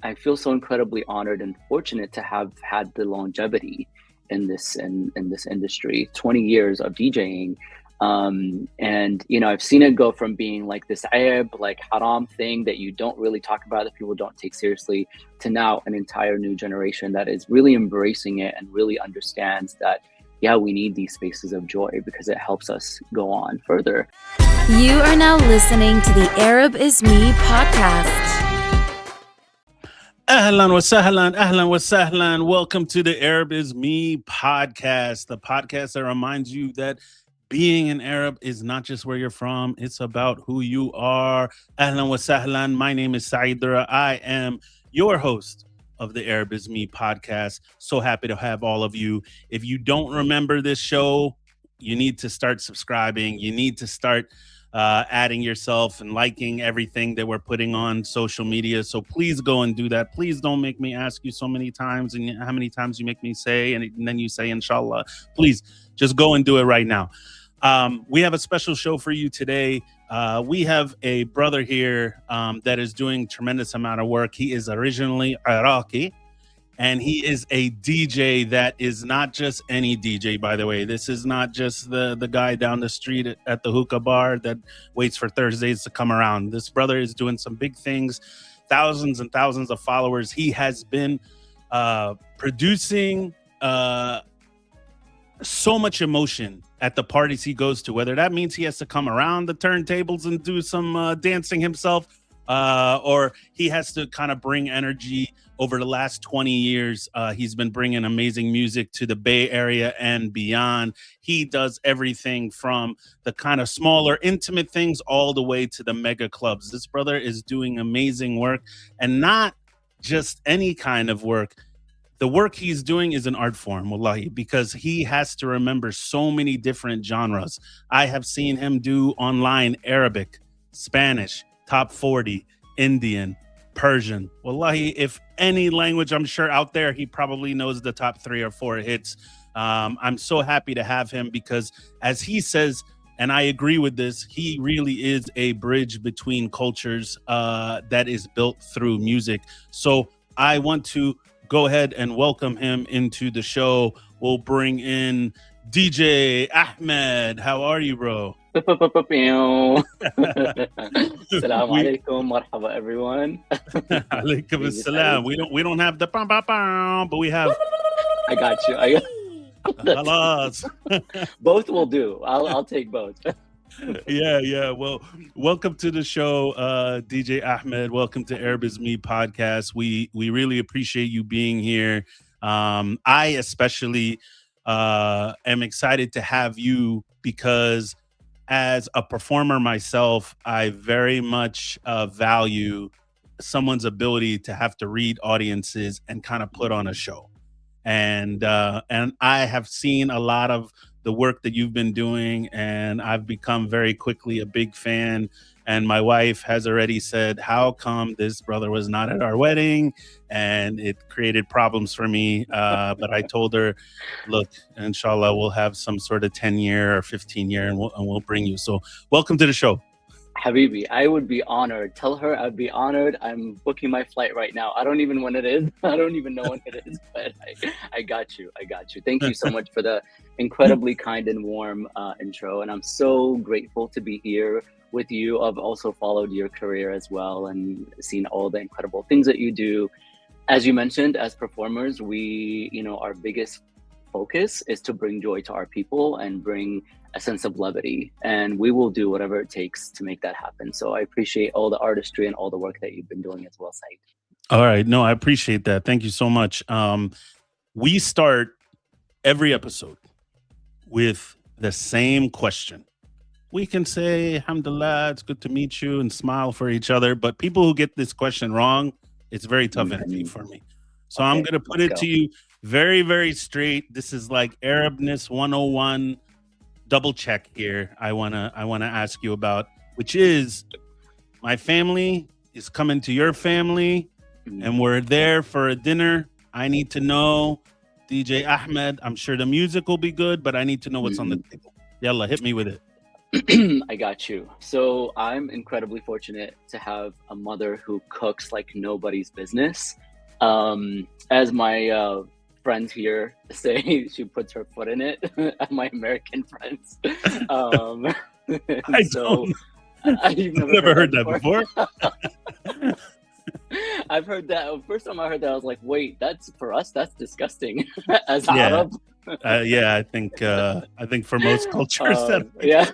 I feel so incredibly honored and fortunate to have had the longevity in this industry, 20 years of DJing. And I've seen it go from being like this ayb, like haram thing that you don't really talk about, that people don't take seriously, to now an entire new generation that is really embracing it and really understands that, yeah, we need these spaces of joy because it helps us go on further. You are now listening to the Arab is Me podcast. Ahlan wa sahlan, ahlan wa sahlan. Welcome to the Arab is Me podcast, the podcast that reminds you that being an Arab is not just where you're from, it's about who you are. Ahlan wa sahlan. My name is Saidra. I am your host of the Arab is Me podcast. So happy to have all of you. If you don't remember this show, you need to start subscribing. You need to start adding yourself and liking everything that we're putting on social media. So please go and do that. Please don't make me ask you so many times and how many times you make me say, and then you say, inshallah. Please just go and do it right now. We have a special show for you today. We have a brother here that is doing tremendous amount of work. He is originally Iraqi, and he is a DJ that is not just any DJ, by the way. This is not just the guy down the street at the hookah bar that waits for Thursdays to come around. This brother is doing some big things, thousands and thousands of followers. He has been producing so much emotion at the parties he goes to, whether that means he has to come around the turntables and do some dancing himself, or he has to kind of bring energy. Over the last 20 years, he's been bringing amazing music to the Bay Area and beyond. He does everything from the kind of smaller, intimate things all the way to the mega clubs. This brother is doing amazing work, and not just any kind of work. The work he's doing is an art form, wallahi, because he has to remember so many different genres. I have seen him do online Arabic, Spanish, top 40, Indian, Persian. Wallahi, if any language I'm sure out there, he probably knows the top 3 or 4 hits. I'm so happy to have him because, as he says, and I agree with this, he really is a bridge between cultures that is built through music. So I want to go ahead and welcome him into the show. We'll bring in DJ Ahmed. How are you, bro? Assalamu alaikum, marhaba everyone. Alaikum assalam. We don't have the pam pam pam, but we have. I got you. Both will do. I'll take both. Yeah. Well, welcome to the show, DJ Ahmed. Welcome to Arab is Me podcast. We really appreciate you being here. I especially am excited to have you because, as a performer myself, I very much value someone's ability to have to read audiences and kind of put on a show. And I have seen a lot of the work that you've been doing, and I've become very quickly a big fan. And my wife has already said, how come this brother was not at our wedding? And it created problems for me. But I told her, look, inshallah, we'll have some sort of 10-year or 15-year and we'll bring you. So welcome to the show. Habibi, I would be honored. Tell her I'd be honored. I'm booking my flight right now. I don't even know when it is. I don't even know when it is, but I got you. Thank you so much for the incredibly kind and warm intro. And I'm so grateful to be here with you. I've also followed your career as well and seen all the incredible things that you do. As you mentioned, as performers, our biggest focus is to bring joy to our people and bring a sense of levity, and we will do whatever it takes to make that happen. So I appreciate all the artistry and all the work that you've been doing as well, Said. All right. No, I appreciate that. Thank you so much. We start every episode with the same question. We can say, alhamdulillah, it's good to meet you, and smile for each other. But people who get this question wrong, it's very tough interview for me. So I'm going to put it to you very, very straight. This is like Arabness 101. Double check here. I wanna ask you about, which is, my family is coming to your family, and we're there for a dinner. I need to know, DJ Ahmed, I'm sure the music will be good, but I need to know what's on the table. Yalla, hit me with it. I got you. So I'm incredibly fortunate to have a mother who cooks like nobody's business. As my friends here say, she puts her foot in it. My American friends. Um, I and so don't. you've I've never never heard heard that that before. I've heard that. First time I heard that, I was like, "Wait, that's for us. That's disgusting." As Yeah, Arab, yeah. I think for most cultures that yeah,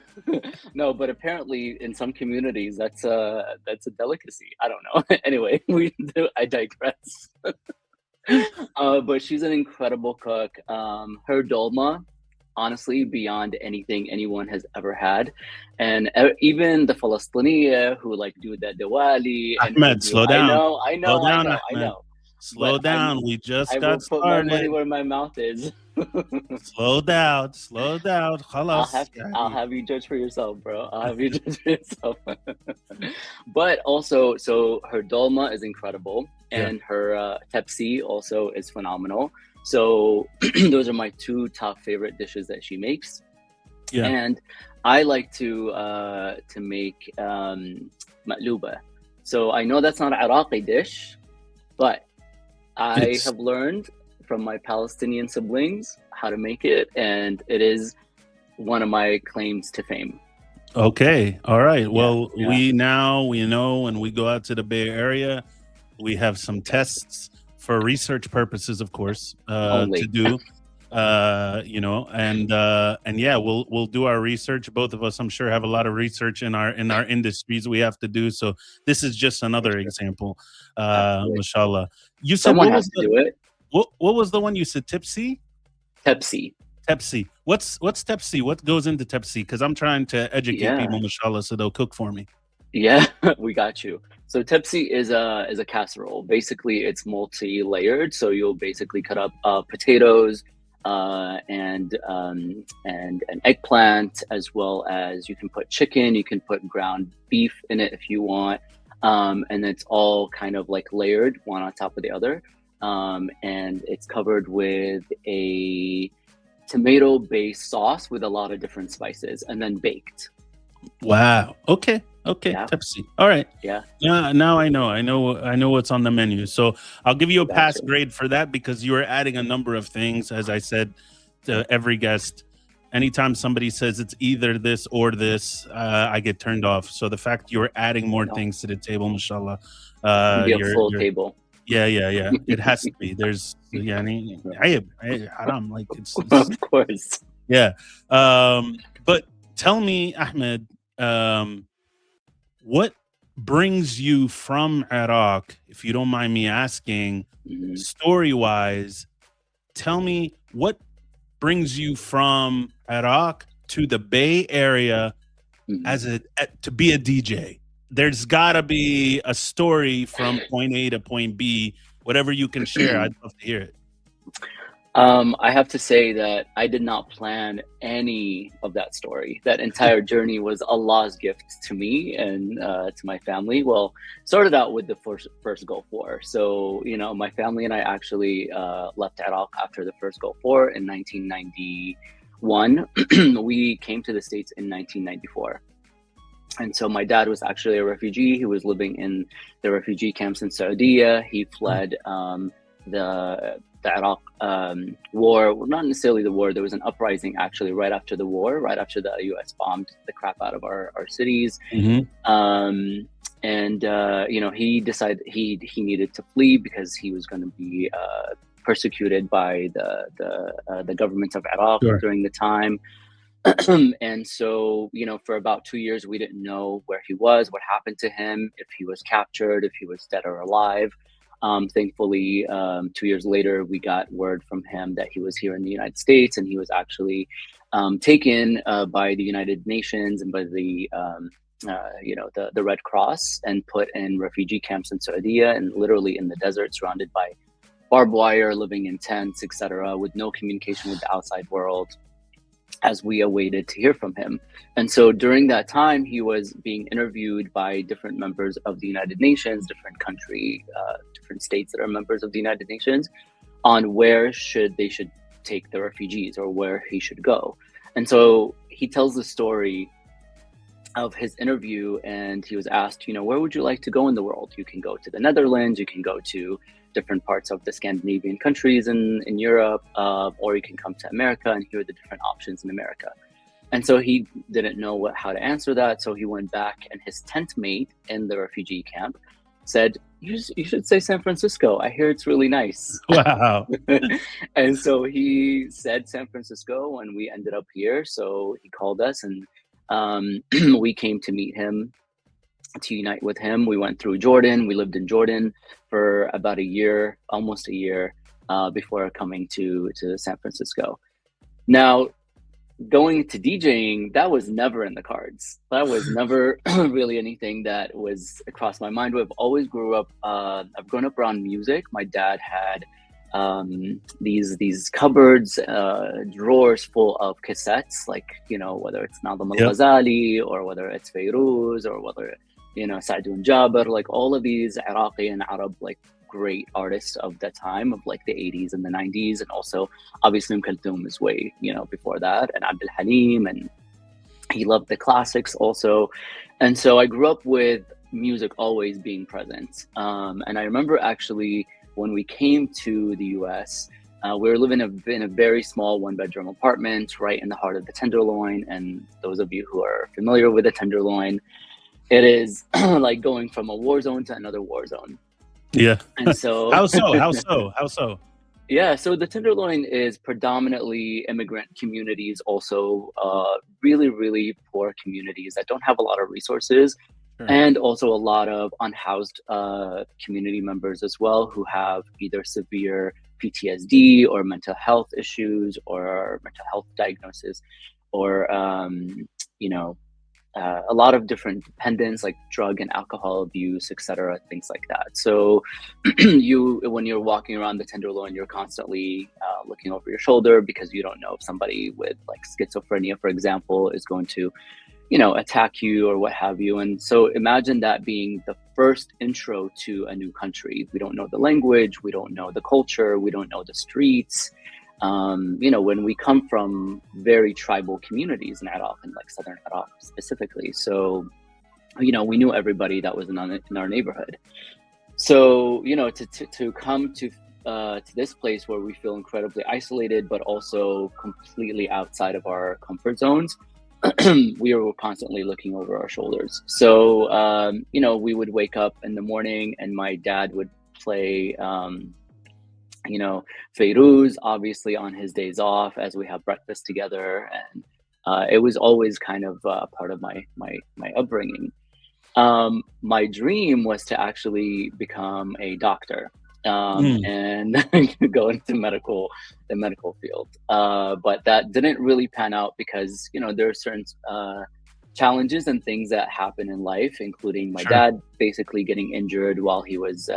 no, but apparently in some communities that's a delicacy. I don't know. Anyway, I digress. But she's an incredible cook. Her dolma, honestly, beyond anything anyone has ever had, and even the Palestinians who like do the Diwali and who Ahmed, do. slow down, slow down, I Ahmed, know, but slow down. We I just will got put my money started. where my mouth is. Slow down, slow down. خلاص I'll يعني. have you judge for yourself, bro. I'll have you judge for yourself. But also, so her dolma is incredible, Yeah, and her tepsi also is phenomenal. So those are my two top favorite dishes that she makes. yeah. And I like to make maqluba. So I know that's not an Iraqi dish, but I It's have learned from my Palestinian siblings how to make it, and it is one of my claims to fame. okay. All right. Yeah, Well, yeah. we know when we go out to the Bay Area, we have some tests for research purposes, of course, to Only. do. And yeah, we'll do our research. Both of us, I'm sure, have a lot of research in our industries we have to do. So this is just For another sure. example. Absolutely. Mashallah. You said Someone has to do it. what was the one you said? Tipsy? Pepsi. Tepsi. What's Tepsi? What goes into Tepsi? Because I'm trying to educate Yeah. people, mashallah, so they'll cook for me. Yeah, we got you. So tepsi is a casserole. Basically, it's multi-layered. So you'll basically cut up potatoes and an eggplant, as well as you can put chicken. You can put ground beef in it if you want, and it's all kind of like layered one on top of the other, and it's covered with a tomato-based sauce with a lot of different spices, and then baked. Wow. Okay. Okay. Yeah, Tepsi. All right. yeah, Yeah. Now I know. I know what's on the menu. So I'll give you a pass gotcha. grade for that because you are adding a number of things. As I said to every guest, anytime somebody says it's either this or this, I get turned off. So the fact you're adding more No, things to the table, mashallah, it's gonna be a full you're table. yeah. It has to be. There's haram. Like it's Of course. yeah. But tell me, Ahmed, what brings you from Iraq, if you don't mind me asking, Mhm. story wise? Tell me what brings you from Iraq to the Bay Area Mhm. to be a DJ. There's gotta be a story from point A to point B. Whatever you can share, I'd love to hear it. I have to say that I did not plan any of that story. That entire journey was Allah's gift to me and to my family. Well, started out with the first Gulf War. So, my family and I actually left Iraq after the first Gulf War in 1991. We came to the States in 1994. And so my dad was actually a refugee. He was living in the refugee camps in Saudi. He fled the Iraq war. Well, not necessarily the war. There was an uprising actually right after the war, right after the U.S. bombed the crap out of our cities. Mhm. He decided he needed to flee because he was going to be persecuted by the government of Iraq Sure. during the time. And so, for about 2 years, we didn't know where he was, what happened to him, if he was captured, if he was dead or alive. Thankfully, 2 years later, we got word from him that he was here in the United States, and he was actually taken by the United Nations and by the Red Cross and put in refugee camps in Saudi and literally in the desert, surrounded by barbed wire, living in tents, etc., with no communication with the outside world, as we awaited to hear from him. And so during that time, he was being interviewed by different members of the United Nations, different states that are members of the United Nations, on where they should take the refugees or where he should go. And so he tells the story of his interview, and he was asked, where would you like to go in the world? You can go to the Netherlands, you can go to different parts of the Scandinavian countries in Europe, or you can come to America, and here are the different options in America. And so he didn't know how to answer that. So he went back, and his tent mate in the refugee camp said, you should say San Francisco. I hear it's really nice. Wow. And so he said San Francisco, and we ended up here. So he called us, and we came to meet him, to unite with him. We went through Jordan. We lived in Jordan for about a year, almost a year, before coming to San Francisco. Now, going to DJing, that was never in the cards. That was never really anything that was across my mind. I've always I've grown up around music. My dad had these cupboards, drawers full of cassettes, like, whether it's Nazim al-Ghazali, or whether it's Fairuz, or whether, Saadun Jabir, like all of these Iraqi and Arab, like, great artists of the time, of like the 80s and the 90s, and also obviously Kulthum is way before that, and Abdul Halim, and he loved the classics also. And so I grew up with music always being present, and I remember actually when we came to the US, we were living in a very small one-bedroom apartment right in the heart of the Tenderloin. And those of you who are familiar with the Tenderloin, it is like going from a war zone to another war zone. Yeah. And so How so? Yeah, so the Tenderloin is predominantly immigrant communities, also really, really poor communities that don't have a lot of resources, and also a lot of unhoused community members as well, who have either severe PTSD or mental health issues or mental health diagnosis, or a lot of different dependence, like drug and alcohol abuse, etc., things like that. So when you're walking around the Tenderloin, you're constantly looking over your shoulder, because you don't know if somebody with like schizophrenia, for example, is going to, attack you or what have you. And so imagine that being the first intro to a new country. We don't know the language, we don't know the culture, we don't know the streets. When we come from very tribal communities in Iraq, and like southern Iraq specifically, so we knew everybody that was in our neighborhood. So to come to this place where we feel incredibly isolated, but also completely outside of our comfort zones, we were constantly looking over our shoulders. So we would wake up in the morning, and my dad would play Fairuz, obviously, on his days off, as we have breakfast together. And it was always kind of part of my upbringing. My dream was to actually become a doctor, and go into the medical field. But that didn't really pan out, because, there are certain challenges and things that happen in life, including my dad basically getting injured while he was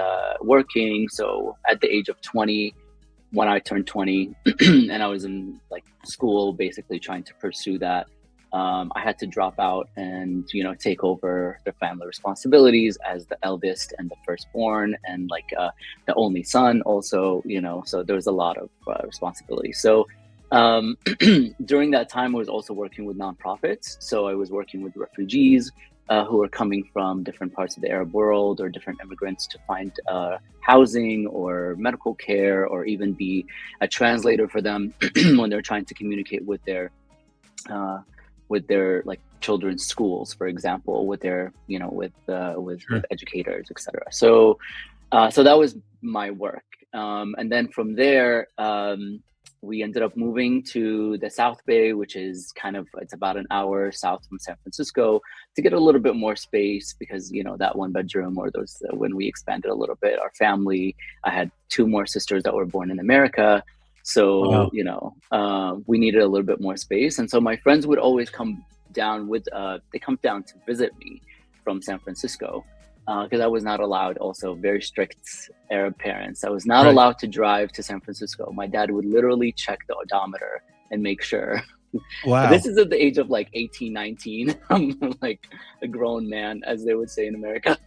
working. So at the age of 20, when I turned 20, and I was in like school, basically trying to pursue that, I had to drop out and, take over the family responsibilities as the eldest and the firstborn, and like the only son also, so there was a lot of responsibility. So during that time, I was also working with nonprofits. So I was working with refugees who were coming from different parts of the Arab world, or different immigrants, to find housing or medical care, or even be a translator for them when they're trying to communicate with their like children's schools, for example, with their with educators, etc. So that was my work, and then from there, we ended up moving to the South Bay, which is it's about an hour south from San Francisco, to get a little bit more space, because, that one bedroom, or those, when we expanded a little bit, our family, I had 2 more sisters that were born in America. So, we needed a little bit more space. And so my friends would always come down they come down to visit me from San Francisco. Because I was not allowed, also very strict Arab parents. I was not allowed to drive to San Francisco. My dad would literally check the odometer and make sure. Wow. This is at the age of like 18, 19. I'm like a grown man, as they would say in America.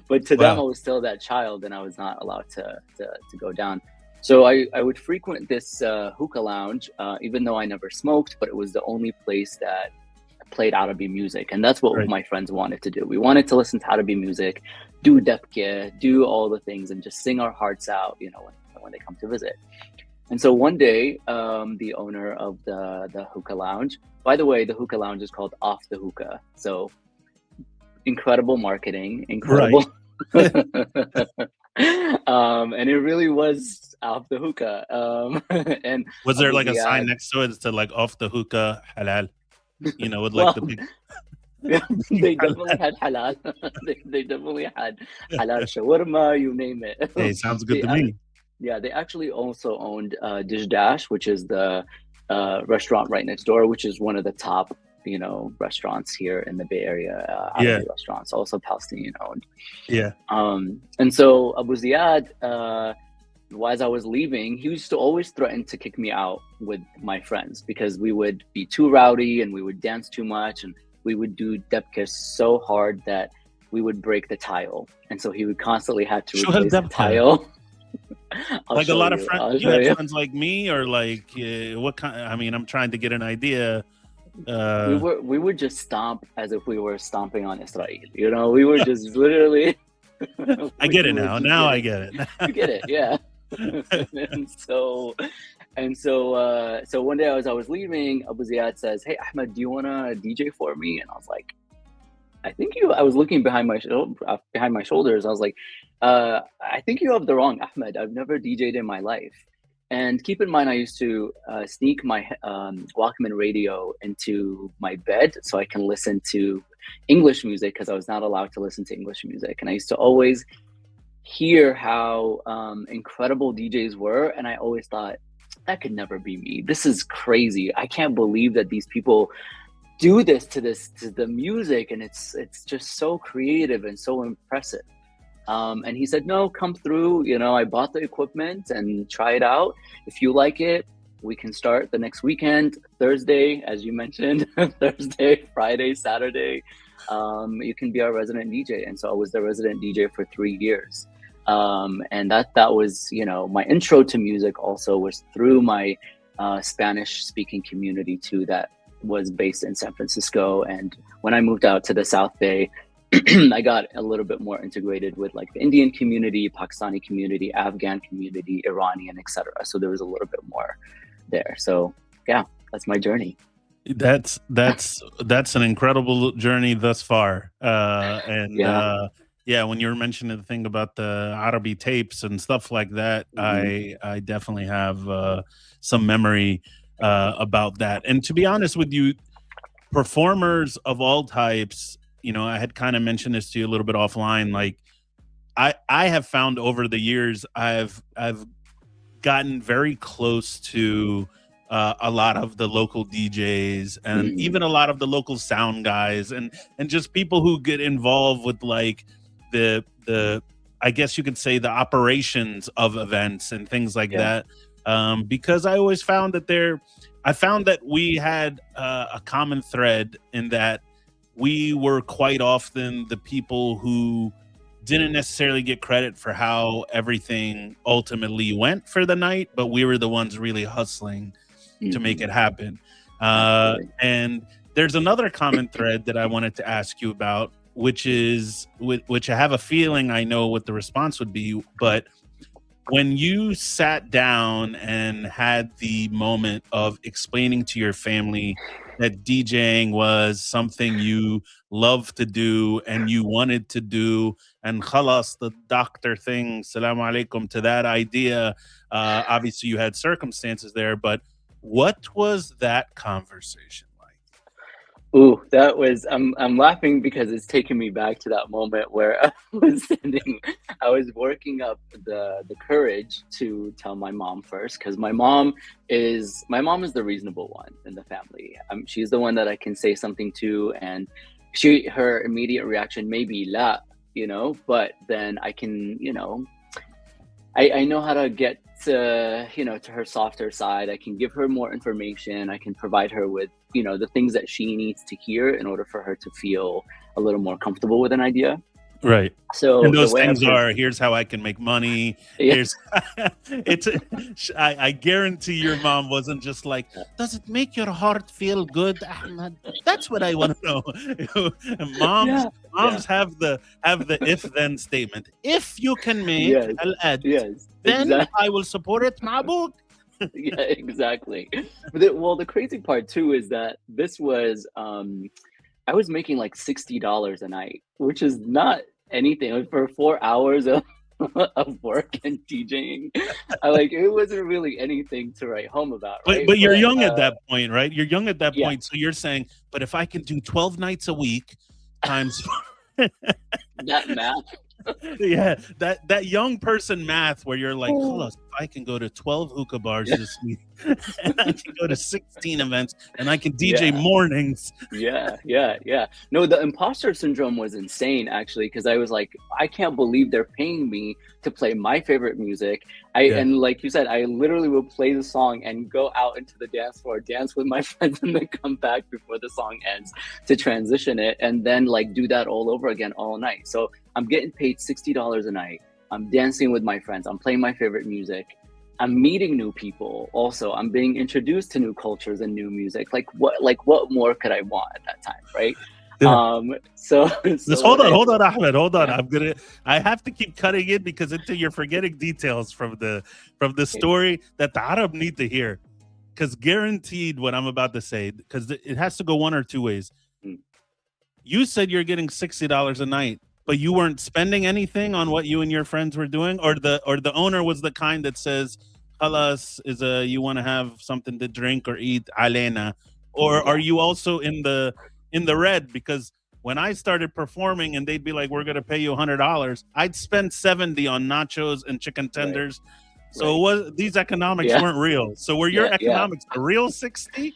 But to them, I was still that child, and I was not allowed to go down. So I would frequent this hookah lounge, even though I never smoked, but it was the only place that played Arabic music, and that's what Right. my friends wanted to do. We wanted to listen to Arabic music, do dabke, do all the things, and just sing our hearts out, when they come to visit. And so one day, the owner of the hookah lounge, by the way, the hookah lounge is called Off the Hookah. So incredible marketing, incredible. Right. And it really was off the hookah. And Was there Abu like a sign Ziyad, next to it that said like off the hookah halal? With like well, the big they definitely had halal. They definitely had halal shawarma, you name it. Hey, sounds good They to ac- me. yeah, they actually also owned Dish Dash, which is the restaurant right next door, which is one of the top, restaurants here in the Bay Area, Yeah, Arabic restaurants, also Palestinian owned. yeah. And so Abu Ziyad, as I was leaving, he used to always threaten to kick me out with my friends because we would be too rowdy and we would dance too much and we would do debkes so hard that we would break the tile. And so he would constantly have to Show us replace the debka. tile. I'll Like a show lot of you. friends. I'll You show had you. friends like me, or like what kind? I mean, I'm trying to get an idea. We would just stomp as if we were stomping on Israel. We were just literally. I get it we were now. just Now I getting- get it. You get it, yeah. So one day as I was leaving, Abu Ziyad says, "Hey Ahmed, do you wanna DJ for me?" And I was like, I was looking behind my shoulders. I was like, I think you have the wrong Ahmed. I've never DJ'd in my life. And keep in mind, I used to sneak my Walkman radio into my bed so I can listen to English music because I was not allowed to listen to English music. And I used to always hear how incredible DJs were. And I always thought, that could never be me. This is crazy. I can't believe that these people do this to the music, and it's just so creative and so impressive. And he said, no, come through. I bought the equipment and try it out. If you like it, we can start the next weekend, Thursday, as you mentioned, Thursday, Friday, Saturday. You can be our resident DJ. And so I was the resident DJ for 3 years. And that was, my intro to music also was through my Spanish speaking community too, that was based in San Francisco. And when I moved out to the South Bay, I got a little bit more integrated with like the Indian community, Pakistani community, Afghan community, Iranian, etc. So there was a little bit more there. So yeah, that's my journey. That's an incredible journey thus far. Yeah, when you were mentioning the thing about the Arabi tapes and stuff like that, I definitely have some memory about that. And to be honest with you, performers of all types, I had kind of mentioned this to you a little bit offline. Like, I have found over the years, I've gotten very close to a lot of the local DJs and even a lot of the local sound guys and just people who get involved with like the I guess you could say the operations of events and things like that. Because I always found that we had a common thread in that we were quite often the people who didn't necessarily get credit for how everything ultimately went for the night, but we were the ones really hustling to make it happen. And there's another common thread that I wanted to ask you about, which I have a feeling I know what the response would be, but when you sat down and had the moment of explaining to your family that DJing was something you loved to do and you wanted to do, and khalas, the doctor thing, salam alaikum, to that idea, obviously you had circumstances there, but what was that conversation like? Ooh, that was, I'm laughing because it's taking me back to that moment where I was working up the courage to tell my mom first, because my mom is the reasonable one in the family. She's the one that I can say something to, and her immediate reaction may be la, but then I can, I know how to get to her softer side. I can give her more information. I can provide her with, the things that she needs to hear in order for her to feel a little more comfortable with an idea. Right. So And the those way things are, here's how I can make money. yeah, Here's it's I guarantee your mom wasn't just like, does it make your heart feel good, Ahmed? That's what I want to know. moms yeah, yeah, moms have the if then statement. If you can make yes, al-ad, yes, then exactly. I will support it, ma'book. Yeah, exactly. But well, the crazy part too is that this was I was making like $60 a night, which is not anything. Like, for 4 hours of of work and DJing. I like it wasn't really anything to write home about, right? But you're But young at that point, right? You're young at that yeah, point. So you're saying, but if I can do 12 nights a week times that math. yeah, that young person math where you're like, hold on, I can go to 12 hookah bars this week, and I can go to 16 events, and I can DJ Yeah. mornings. Yeah. No, the imposter syndrome was insane actually, because I was like, I can't believe they're paying me to play my favorite music. Yeah. And like you said, I literally would play the song and go out into the dance floor, dance with my friends, and then come back before the song ends to transition it, and then like do that all over again all night. So I'm getting paid $60 a night. I'm dancing with my friends. I'm playing my favorite music. I'm meeting new people. Also, I'm being introduced to new cultures and new music. Like what more could I want at that time, right? Yeah. So Just what hold on, Ahmed, hold on. yeah. I have to keep cutting it because until you're forgetting details from the story that the Arab need to hear. Because guaranteed what I'm about to say, because it has to go one or two ways. Mm. You said you're getting $60 a night, but you weren't spending anything on what you and your friends were doing, or the owner was the kind that says, "Halas is you want to have something to drink or eat, alena," or Yeah. are you also in the red? Because when I started performing and they'd be like, "We're gonna pay you $100," I'd spend 70 on nachos and chicken tenders. So these economics Yeah. weren't real. So were your Yeah. economics the real 60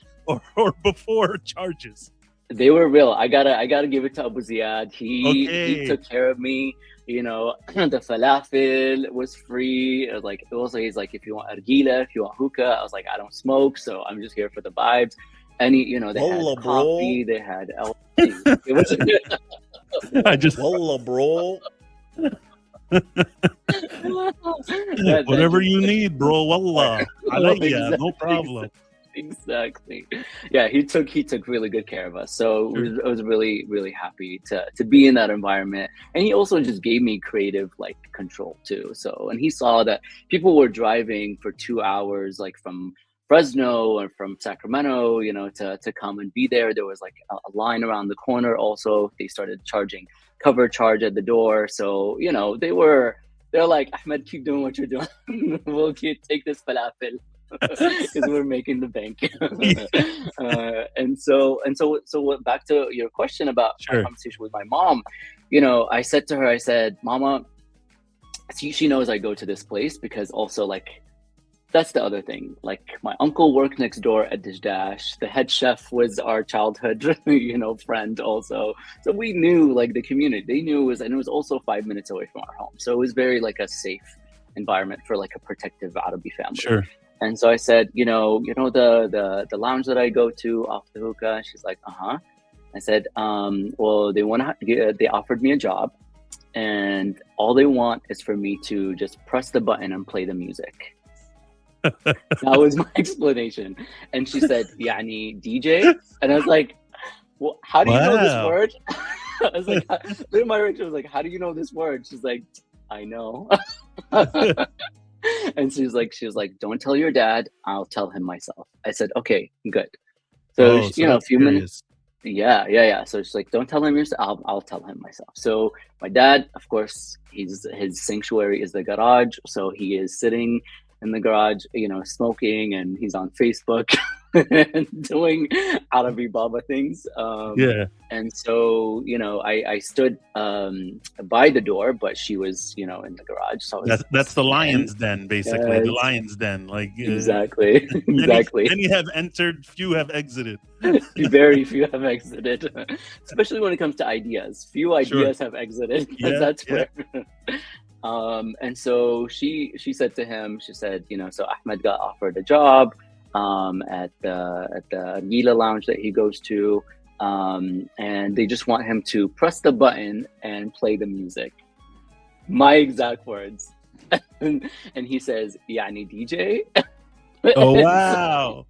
or before charges? They were real. I gotta give it to Abu Ziyad. He Okay. took care of me. You know, the falafel was free. It was like also he's like, if you want argila, if you want hookah. I was like, I don't smoke, so I'm just here for the vibes. Any, you know, they Wallah, had coffee, bro. they had it was I just Wallah, bro. whatever you need, bro. Wallah. Alayya, no Exactly. problem. Exactly. Yeah, he took really good care of us. So Sure. I was really, really happy to be in that environment. And he also just gave me creative like control too. So, and he saw that people were driving for 2 hours, like from Fresno or from Sacramento, you know, to come and be there. There was like a line around the corner. Also, they started charging cover charge at the door. So, you know, they're like, Ahmed, keep doing what you're doing. We'll take this falafel because we're making the bank. So what, back to your question about my Sure. conversation with my mom, you know, I said to her, I said, Mama, she knows I go to this place because also like, that's the other thing. Like my uncle worked next door at Dish Dash. The head chef was our childhood, you know, friend also. So we knew like the community. They knew and it was also 5 minutes away from our home. So it was very like a safe environment for like a protective Arabi family. Sure. And so I said, you know the lounge that I go to off the hookah. She's like, uh-huh. I said, well, they offered me a job, and all they want is for me to just press the button and play the music. That was my explanation. And she said, Yani DJ? And I was like, well, how do you know this Wow. word? I was like, my Rachel was like, how do you know this word? She's like, I know. And she was like, don't tell your dad. I'll tell him myself. I said, okay, good. So, Oh, so you know, a that's few minutes. serious. Yeah. So she's like, don't tell him yourself. I'll tell him myself. So my dad, of course, his sanctuary is the garage. So he is sitting in the garage, you know, smoking, and he's on Facebook and doing Arabi Baba things. Yeah. And so, you know, I stood by the door, but she was, you know, in the garage. So That's the lion's den, basically. The Yes. lion's den. Like Exactly. Exactly. Many have entered, few have exited. Very few have exited, especially when it comes to ideas. Few ideas have exited. Yeah, That's yeah. where. And so she said to him, she said, you know, so Ahmed got offered a job at the Gila lounge that he goes to. and they just want him to press the button and play the music. My exact words. And he says, "Yani DJ." Oh, wow.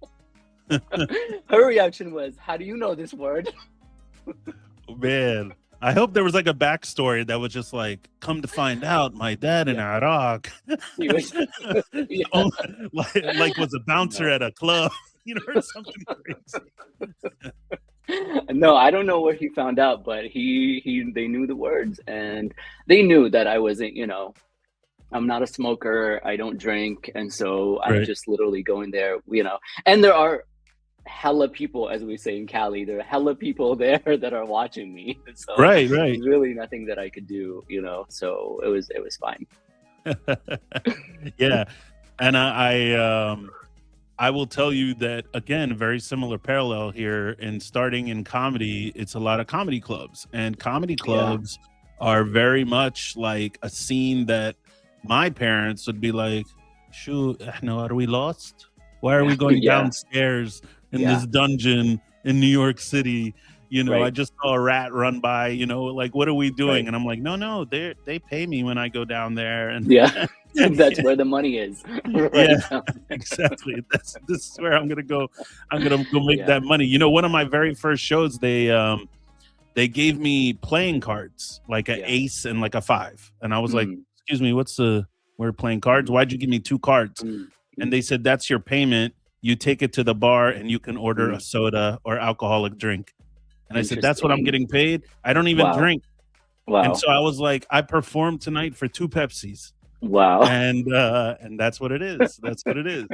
Her reaction was, "How do you know this word?" Man, I hope there was like a backstory that was just like, come to find out, my dad in Iraq, He was, oh, like was a bouncer at a club, or something crazy. No, I don't know where he found out, but they knew the words, and they knew that I wasn't, I'm not a smoker, I don't drink, and so I'm Right. just literally going there, and there are hella people, as we say in Cali, there are hella people there that are watching me. So Right. there's really nothing that I could do, so it was fine. Yeah. And I will tell you that, again, very similar parallel here. In starting in comedy, it's a lot of comedy clubs, and comedy clubs are very much like a scene that my parents would be like, shoot, are we lost? Why are we going downstairs in this dungeon in New York City? I just saw a rat run by, like, what are we doing? And I'm like, no, they pay me when I go down there. And that's where the money is. Exactly. This is where I'm gonna go. I'm gonna go make that money. One of my very first shows, they gave me playing cards, like an ace and like a 5, and I was like, excuse me, we're playing cards? Why'd you give me 2 cards? And they said, that's your payment. You take it to the bar and you can order a soda or alcoholic drink. And I said, that's what I'm getting paid? I don't even drink. Wow. And so I was like, I performed tonight for 2 Pepsis. Wow. And that's what it is. That's what it is.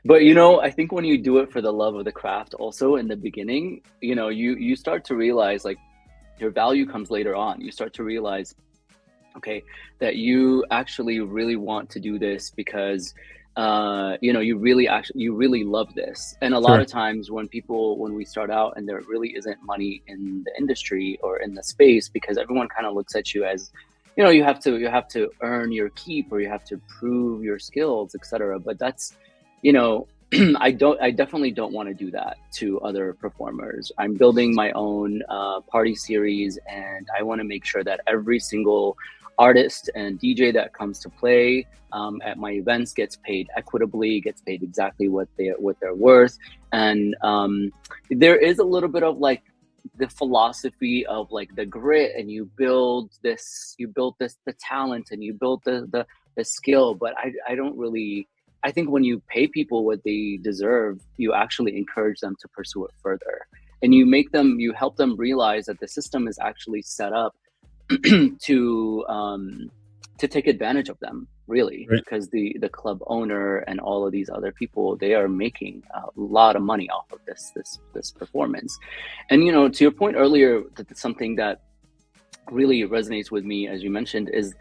But I think when you do it for the love of the craft, also in the beginning, you start to realize, like, your value comes later on. You start to realize, okay, that you actually really want to do this because you really love this. And a lot of times when we start out and there really isn't money in the industry or in the space, because everyone kind of looks at you as, you have to earn your keep, or you have to prove your skills, etc. But that's, I definitely don't want to do that to other performers. I'm building my own party series, and I want to make sure that every single artist and DJ that comes to play at my events gets paid equitably, gets paid exactly what they're worth. And there is a little bit of like the philosophy of like the grit, and you build the talent, and you build the skill. But I don't really. I think when you pay people what they deserve, you actually encourage them to pursue it further, and you help them realize that the system is actually set up to take advantage of them, really, because the club owner and all of these other people, they are making a lot of money off of this performance. And to your point earlier, that something that really resonates with me, as you mentioned, is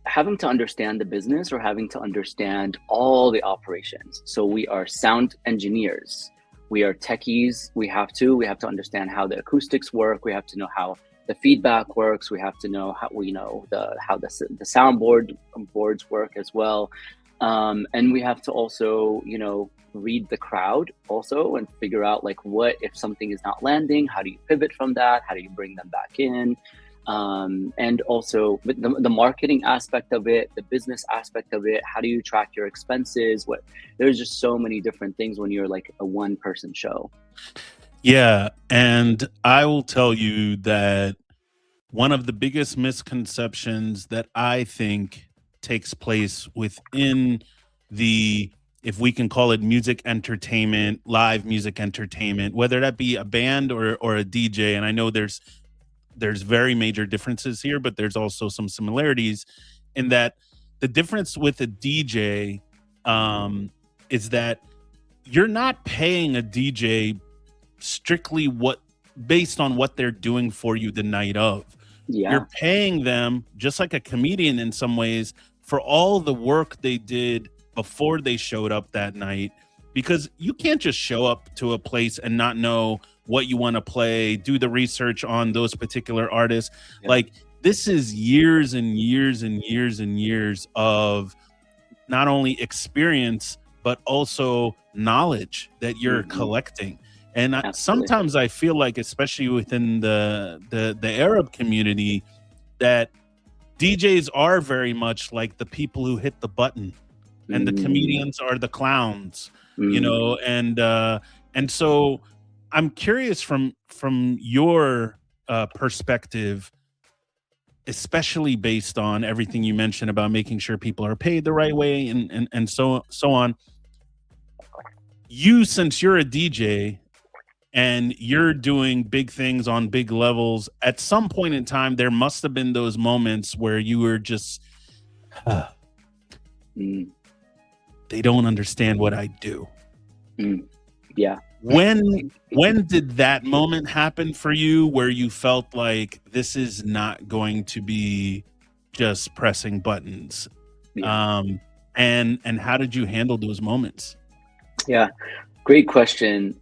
having to understand the business, or having to understand all the operations. So we are sound engineers, we are techies, we have to understand how the acoustics work, we have to know how the feedback works, we have to know how the soundboard boards work as well, and we have to also read the crowd also, and figure out like, what if something is not landing, how do you pivot from that, how do you bring them back in, and also the marketing aspect of it, the business aspect of it, how do you track your expenses, there's just so many different things when you're like a one-person show. Yeah, and I will tell you that one of the biggest misconceptions that I think takes place within if we can call it music entertainment, live music entertainment, whether that be a band or a DJ, and I know there's very major differences here, but there's also some similarities in that the difference with a DJ is that you're not paying a DJ strictly based on what they're doing for you the night of. You're paying them, just like a comedian in some ways, for all the work they did before they showed up that night, because you can't just show up to a place and not know what you want to play, do the research on those particular artists. Like, this is years and years and years and years of not only experience, but also knowledge that you're collecting. And Absolutely. sometimes I feel like, especially within the Arab community, that DJs are very much like the people who hit the button, and the Mm, comedians are the clowns, mm, and so I'm curious from your perspective, especially based on everything you mentioned about making sure people are paid the right way, and so on. You, since you're a DJ and you're doing big things on big levels, at some point in time there must have been those moments where you were just mm, they don't understand what I do. mm. Yeah. When did that moment happen for you where you felt like this is not going to be just pressing buttons? Yeah. And how did you handle those moments? Yeah. Great question.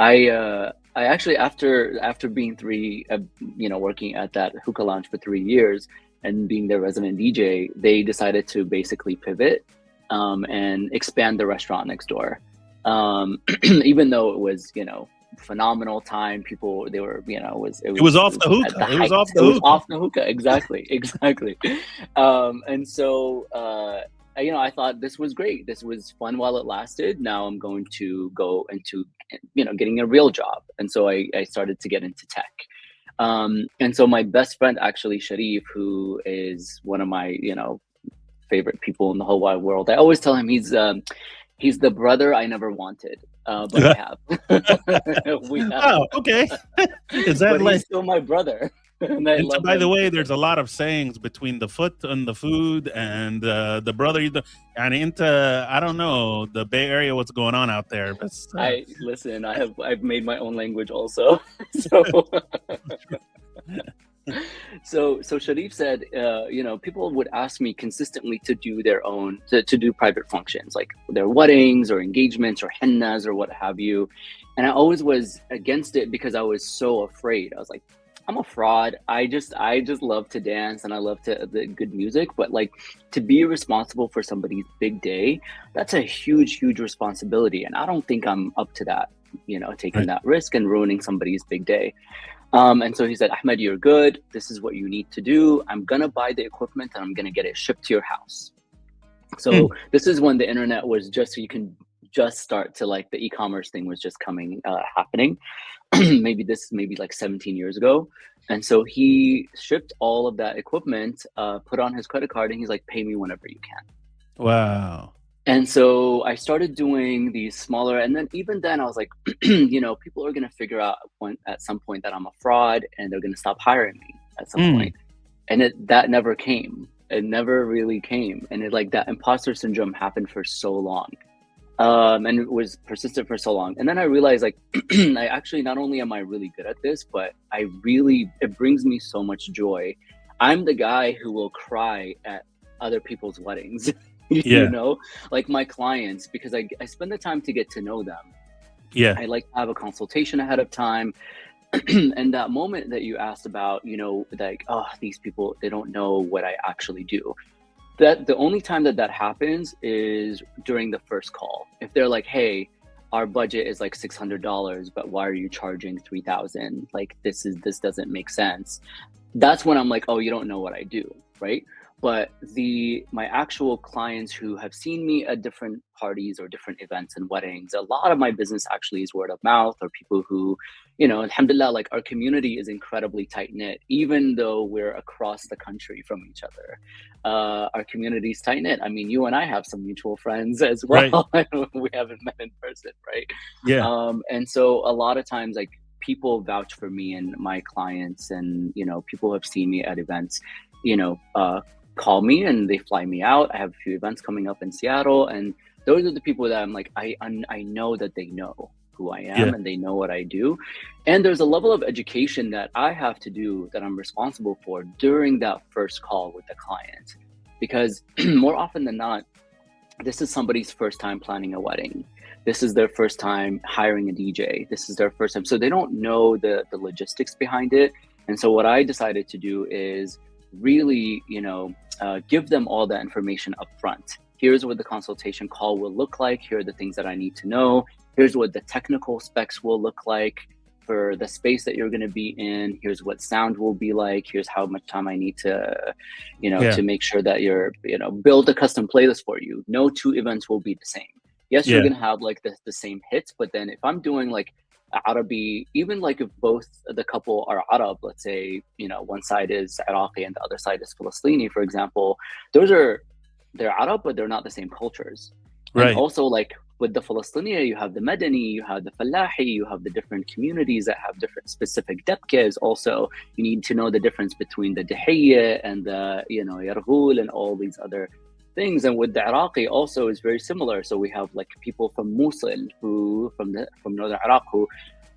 I actually, after being working at that hookah lounge for 3 years and being their resident DJ, they decided to basically pivot and expand the restaurant next door. Even though it was, phenomenal time, people, they were, It was off the at the hookah. It was height. off It the was hookah. off the hookah. Exactly. Exactly. And so, I thought this was great. This was fun while it lasted. Now I'm going to go into, getting a real job. And so I started to get into tech. And so my best friend, actually, Sharif, who is one of my, favorite people in the whole wide world. I always tell him he's the brother I never wanted, but I have. We have. Oh, okay. Is that But like? he's still my brother, and I And so, love by the him. way, there's a lot of sayings between the foot and the food and the brother. And into, I don't know, the Bay Area, what's going on out there. But I listen. I've made my own language also. So so Sharif said, people would ask me consistently to do their own, to do private functions, like their weddings or engagements or hennas or what have you. And I always was against it because I was so afraid. I was like, I'm a fraud. I just love to dance and I love the good music, but like to be responsible for somebody's big day, that's a huge, huge responsibility. And I don't think I'm up to that, taking right. that risk and ruining somebody's big day. And so he said, Ahmed, you're good. This is what you need to do. I'm going to buy the equipment and I'm going to get it shipped to your house. So this is when the internet was just, so you can just start to, like, the e-commerce thing was just happening. maybe like 17 years ago. And so he shipped all of that equipment, put on his credit card, and he's like, pay me whenever you can. Wow. And so I started doing these smaller, and then even then I was like, people are going to figure out at some point that I'm a fraud and they're going to stop hiring me at some point. And that never came. It never really came. And that imposter syndrome happened for so long. And it was persistent for so long. And then I realized, like, I actually, not only am I really good at this, but it brings me so much joy. I'm the guy who will cry at other people's weddings. Yeah. Like my clients, because I spend the time to get to know them. Yeah. I like to have a consultation ahead of time. And that moment that you asked about, like, oh, these people, they don't know what I actually do. That the only time that happens is during the first call. If they're like, hey, our budget is like $600, but why are you charging $3,000? Like, this doesn't make sense. That's when I'm like, oh, you don't know what I do, right? But my actual clients who have seen me at different parties or different events and weddings, a lot of my business actually is word of mouth, or people who, alhamdulillah, like, our community is incredibly tight knit, even though we're across the country from each other. Our community is tight knit. I mean, you and I have some mutual friends as well. Right. We haven't met in person, right? Yeah. And so a lot of times, like, people vouch for me and my clients, and people who have seen me at events, call me and they fly me out. I have a few events coming up in Seattle, and those are the people that I'm like, I know that they know who I am, and they know what I do. And there's a level of education that I have to do, that I'm responsible for during that first call with the client, because more often than not, this is somebody's first time planning a wedding. This is their first time hiring a DJ. This is their first time. So they don't know the logistics behind it. And so what I decided to do is really, give them all that information up front. here's what the consultation call will look like. Here are the things that I need to know. Here's what the technical specs will look like for the space that you're going to be in. Here's what sound will be like. Here's how much time I need to, to make sure that you're, build a custom playlist for you. No two events will be the same. Yes, you're going to have like the same hits, but then if I'm doing like Arabi, even like if both the couple are Arab, let's say, one side is Iraqi and the other side is Palestini, for example, they're Arab, but they're not the same cultures. Right. And also like with the Palestinian, you have the Madani, you have the Fallahi, you have the different communities that have different specific debkes. Also, you need to know the difference between the Dihiyya and the, Yarghul and all these other things. And with the Iraqi also is very similar. So we have like people from Mosul who from northern Iraq who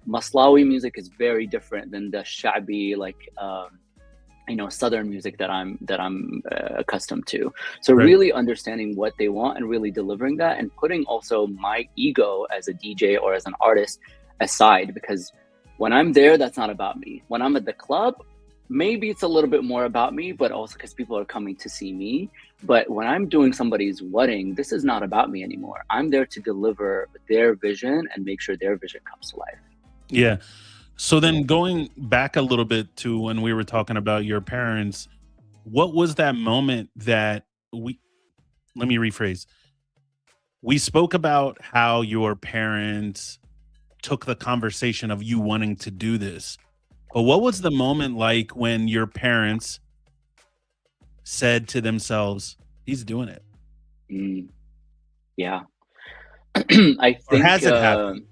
Maslawi music is very different than the Sha'bi, like southern music that I'm accustomed to. So really understanding what they want and really delivering that, and putting also my ego as a DJ or as an artist aside, because when I'm there, that's not about me. When I'm at the club, maybe it's a little bit more about me, but also because people are coming to see me. But when I'm doing somebody's wedding, this is not about me anymore. I'm there to deliver their vision and make sure their vision comes to life. Yeah. So then going back a little bit to when we were talking about your parents, what was that moment that let me rephrase. We spoke about how your parents took the conversation of you wanting to do this. But what was the moment like when your parents said to themselves, he's doing it? Yeah. I think, or has it happened?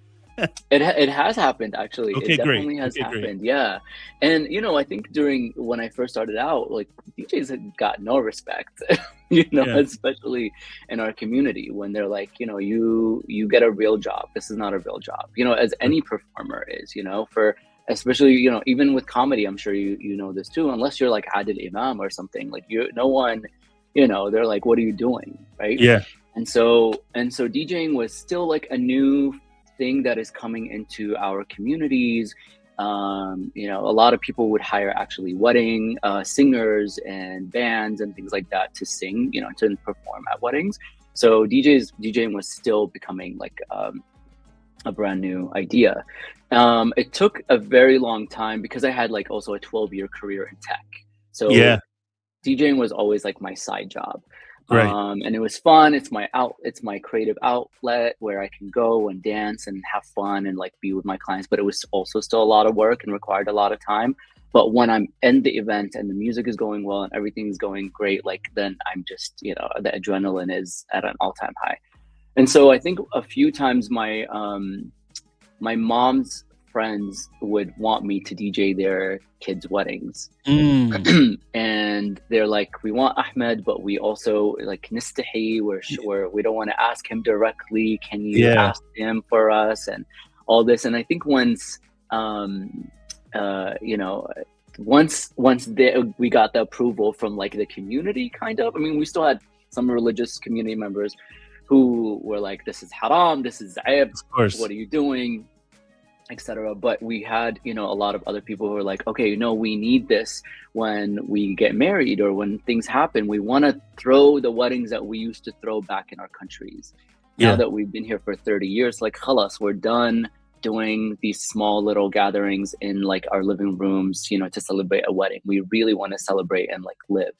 It has happened, actually. Okay, it definitely has happened. Great. Yeah. And I think when I first started out, like DJs had got no respect, especially in our community, when they're like, you get a real job. This is not a real job, as any performer is, for especially, even with comedy, I'm sure you know this too, unless you're like Adil Imam or something, like no one, they're like, what are you doing? Right. Yeah. And so DJing was still like a new thing that is coming into our communities. A lot of people would hire actually wedding singers and bands and things like that to sing, to perform at weddings. So DJing was still becoming like a brand new idea. It took a very long time because I had like also a 12-year career in tech. So DJing was always like my side job. Right. And it was fun. It's my creative outlet where I can go and dance and have fun and like be with my clients. But it was also still a lot of work and required a lot of time. But when I'm in the event and the music is going well and everything's going great, like then I'm just, the adrenaline is at an all-time high. And so I think a few times my mom's friends would want me to DJ their kids' weddings. And they're like, we want Ahmed, but we also like nistahi, where we don't want to ask him directly. Can you ask him for us and all this? And I think once we got the approval from like the community, kind of, I mean, we still had some religious community members who were like, this is haram, this is aib, what are you doing, etc. But we had, a lot of other people who were like, okay, we need this when we get married or when things happen. We want to throw the weddings that we used to throw back in our countries. Now that we've been here for 30 years, like, khalas, we're done doing these small little gatherings in like our living rooms, to celebrate a wedding. We really want to celebrate and like live.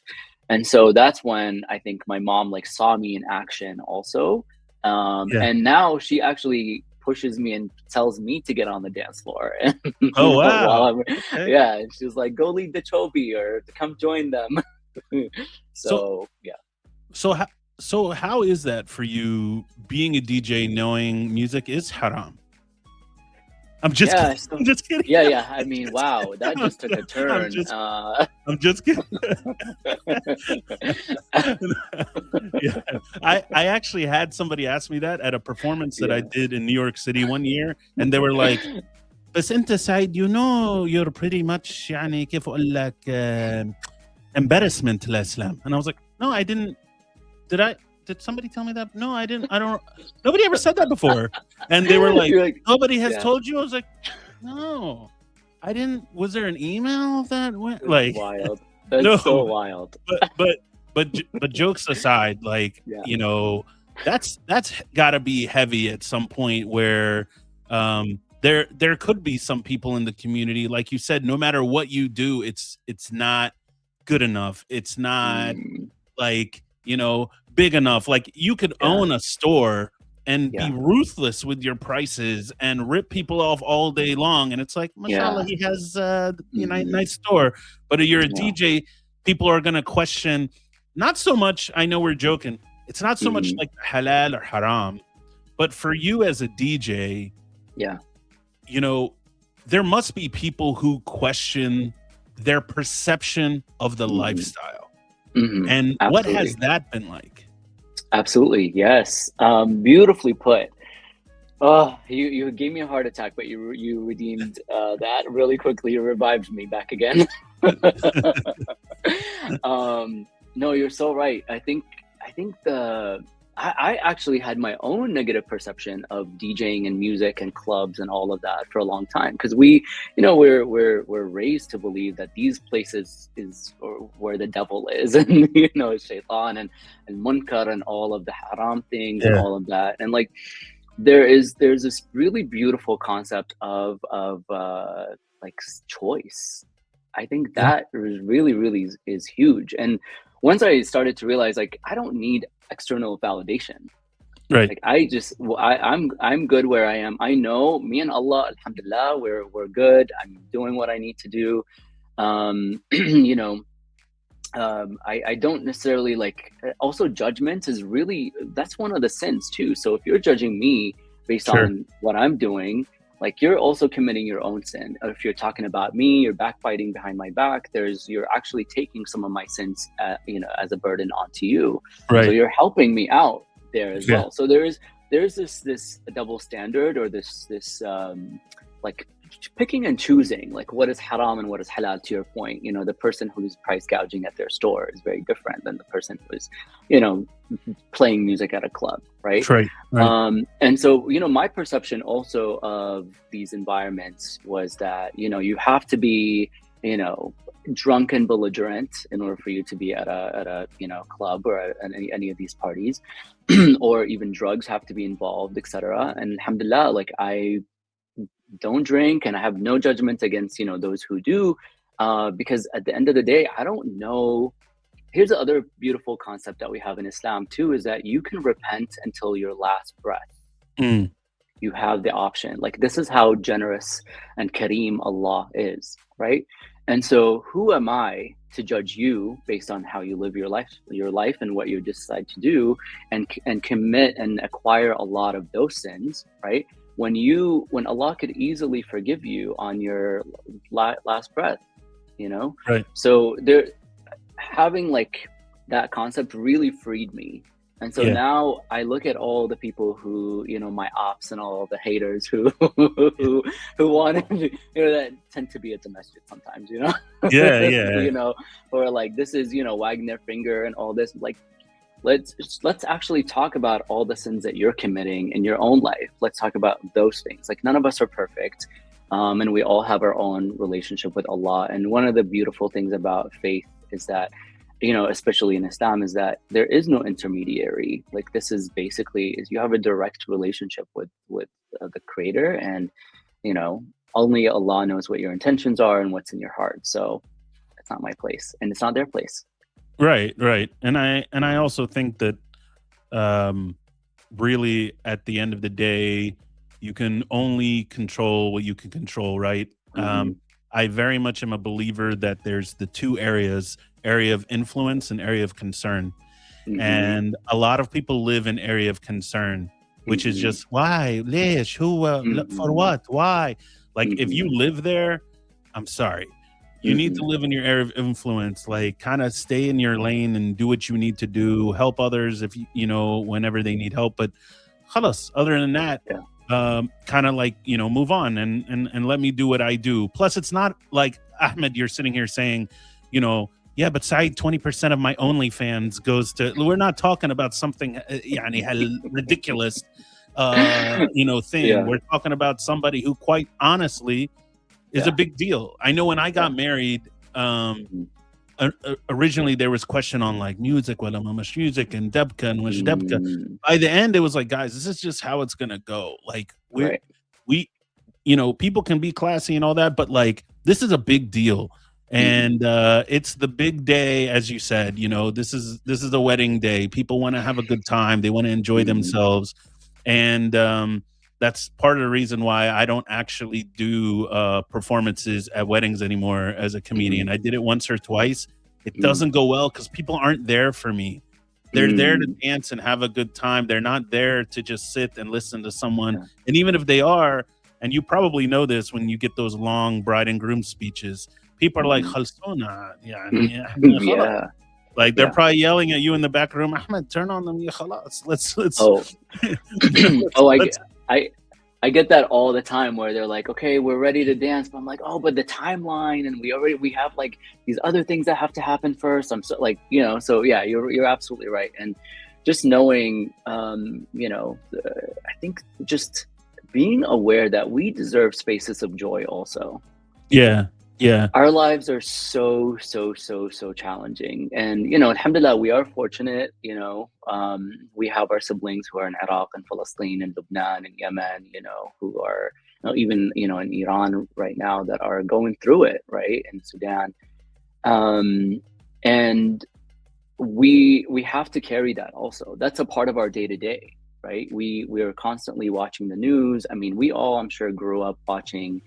And so that's when I think my mom like saw me in action also. And now she actually pushes me and tells me to get on the dance floor. Oh, wow. Yeah. She's like, go lead the chobi or come join them. So how is that for you being a DJ, knowing music is haram? I'm just kidding. I'm just kidding. Yeah. I mean, wow, that just took a turn. I'm just kidding. I actually had somebody ask me that at a performance that I did in New York City one year, and they were like, "But انت سعيد, you're pretty much يعني كيف أقول لك embarrassment to Islam." And I was like, "No, I didn't. Did somebody tell me that? No, I didn't. I don't. Nobody ever said that before." And they were like, nobody has told you? I was like, no, I didn't. Was there an email that went like wild? That's so wild. but jokes aside, like, Yeah. you know, that's got to be heavy at some point where there could be some people in the community, like you said, no matter what you do, it's not good enough. It's not Mm, like, you know, big enough. Like you could yeah. own a store and be Yeah. ruthless with your prices and rip people off all day long, and it's like, mashallah, Yeah. he has Hmm. nice store. But if you're a Yeah. DJ, people are going to question, not so much, I know we're joking, it's not so much Hmm. like halal or haram, but for you as a DJ, Yeah. you know, there must be people who question their perception of the Hmm. lifestyle. Hmm. And what has Absolutely. that been like? Absolutely. Yes. Beautifully put. Oh, you gave me a heart attack, but you redeemed that really quickly. You revived me back again. No, you're so right. I think I actually had my own negative perception of DJing and music and clubs and all of that for a long time, because we're raised to believe that these places is or where the devil is, and shaitan and munkar and all of the haram things and Yeah. all of that, and like there's this really beautiful concept of like choice. I think Yeah. that is really is huge. And once I started to realize, like, I don't need external validation. Right. Like, I'm good where I am. I know me and Allah, alhamdulillah, we're good. I'm doing what I need to do. You know, I don't necessarily like. Also, judgment is really, that's one of the sins too. So if you're judging me based Sure. on what I'm doing, like, you're also committing your own sin. Or if you're talking about me, you're backbiting behind my back. You're actually taking some of my sins, as a burden onto you. So Right. you're helping me out there as Yeah. well. So there's this double standard, or this like picking and choosing, like, what is haram and what is halal. To your point, the person who's price gouging at their store is very different than the person who's you know playing music at a club, right? Right. Right. And so, my perception also of these environments was that, you have to be, drunk and belligerent in order for you to be at a club or at any of these parties, or even drugs have to be involved, etc. And alhamdulillah, like, I don't drink, and I have no judgment against, those who do, because at the end of the day, I don't know. Here's the other beautiful concept that we have in Islam too, is that you can repent until your last breath. Mm. You have the option. Like, this is how generous and Kareem Allah is, right? And so who am I to judge you based on how you live your life and what you decide to do, and commit and acquire a lot of those sins, right? When Allah could easily forgive you on your last breath, Right. so there, having like that concept really freed me. And so Yeah. now I look at all the people who, my ops and all the haters who who want to, that tend to be at the masjid sometimes, Yeah. Yeah. or like, this is, wagging their finger and all this. Like, let's actually talk about all the sins that you're committing in your own life. Let's talk about those things. Like, none of us are perfect. And we all have our own relationship with Allah. And one of the beautiful things about faith is that, especially in Islam, is that there is no intermediary. Like, this is basically, is you have a direct relationship with the Creator, and only Allah knows what your intentions are and what's in your heart. So it's not my place, and it's not their place. Right. Right. And I also think that um really at the end of the day, you can only control what you can control, right? Hmm. I very much am a believer that there's the two areas, area of influence and area of concern. Hmm. And a lot of people live in area of concern, which is Hmm. just why, Lish, who, for Hmm. what, why? Like, if you Hmm. live there, I'm sorry. You need to Hmm. live in your area of influence, like kind of stay in your lane and do what you need to do, help others if whenever they need help. But khalas, other than that, Yeah. kind of like, move on and let me do what I do. Plus, it's not like Ahmed, you're sitting here saying, yeah, but side 20% of my OnlyFans goes to. We're not talking about something ridiculous, thing. Yeah. We're talking about somebody who, quite honestly, is a Yeah. big deal. I know when I Yeah. got married, Mhm. originally there was question on like music, wala ma mash music and debka and mash debka. Mm, By the end, it was like, guys, this is just how it's gonna go. Like right. we people can be classy and all that, but like this is a big deal. Hmm. And it's the big day, as you said. This is a wedding day. People want to have a good time. They want to enjoy Hmm. themselves, and that's part of the reason why I don't actually do performances at weddings anymore as a Hmm. comedian. I did it once or twice. It Hmm. doesn't go well because people aren't there for me. They're there to Mm. dance and have a good time. They're not there to just sit and listen to someone. Yeah. And even if they are, and you probably know this when you get those long bride and groom speeches, people are like, Hmm. "Khalsona, يعني إحنا خلاص." Yeah. Like they're Yeah. probably yelling at you in the back room, Ahmed, turn on them, ya khalas. Let's Oh. let's, Oh, let's I I get that all the time where they're like, okay, we're ready to dance, but I'm like, oh, but the timeline, and we have like these other things that have to happen first. I'm so like, so yeah, you're absolutely right. And just knowing, I think just being aware that we deserve spaces of joy also. yeah, yeah, Our lives are so so so so challenging, and alhamdulillah, we are fortunate. We have our siblings who are in Iraq and Palestine and Lebanon and Yemen, who are even in Iran right now, that are going through it, right, in Sudan. Um and we have to carry that also. That's a part of our day to day, right? We are constantly watching the news. I mean, we all, I'm sure, grew up watching,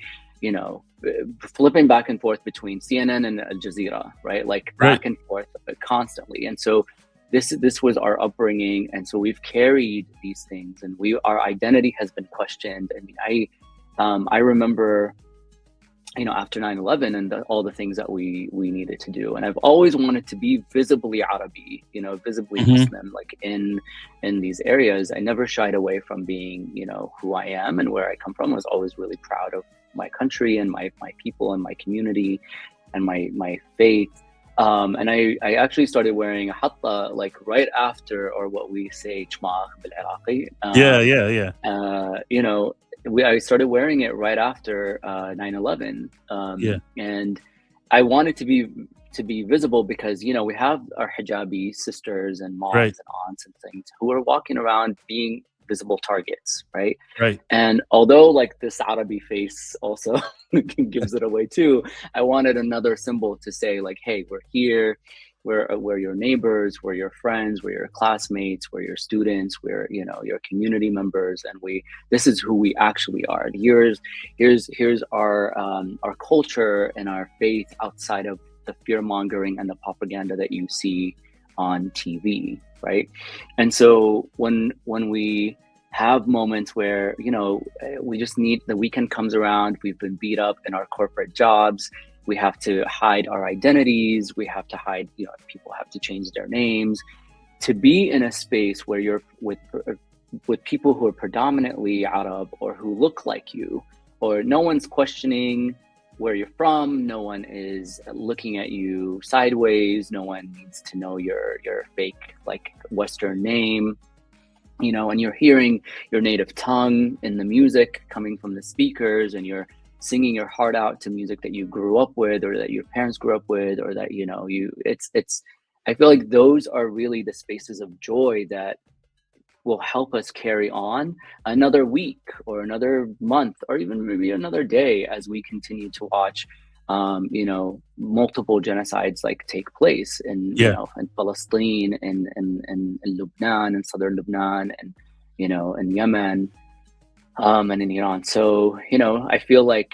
flipping back and forth between CNN and Al Jazeera, right? Like right. back and forth constantly. And so this was our upbringing, and so we've carried these things, and our identity has been questioned. I mean, I remember, after 9/11 and all the things that we needed to do. And I've always wanted to be visibly Arabi, visibly Hmm. Muslim, like in these areas. I never shied away from being, who I am and where I come from. I was always really proud of my country and my people and my community and my faith. And I actually started wearing a hatta like right after, or what we say, chmaq bil Iraqi. Yeah, yeah, yeah, Uh, you know, I started wearing it right after 9/11, yeah. and I wanted to be visible because we have our hijabi sisters and Right, moms and aunts and things who are walking around being visible targets, right? right. And although like this Arabi face also gives it away too, I wanted another symbol to say like, hey, we're here. We're your neighbors, we're your friends, we're your classmates, we're your students, we're your community members, and this is who we actually are. Here's our culture and our faith outside of the fear mongering and the propaganda that you see on TV, right? And so when we have moments where we just need, the weekend comes around, we've been beat up in our corporate jobs, we have to hide our identities, we have to hide, people have to change their names, to be in a space where you're with people who are predominantly Arab or who look like you, or no one's questioning where you're from, no one is looking at you sideways, no one needs to know your fake like Western name, and you're hearing your native tongue in the music coming from the speakers, and you're singing your heart out to music that you grew up with, or that your parents grew up with, or that it's I feel like those are really the spaces of joy that will help us carry on another week or another month or even maybe another day as we continue to watch multiple genocides like take place in Yeah, in Palestine and in Lebanon and southern Lebanon, and in Yemen, and in Iran. So I feel like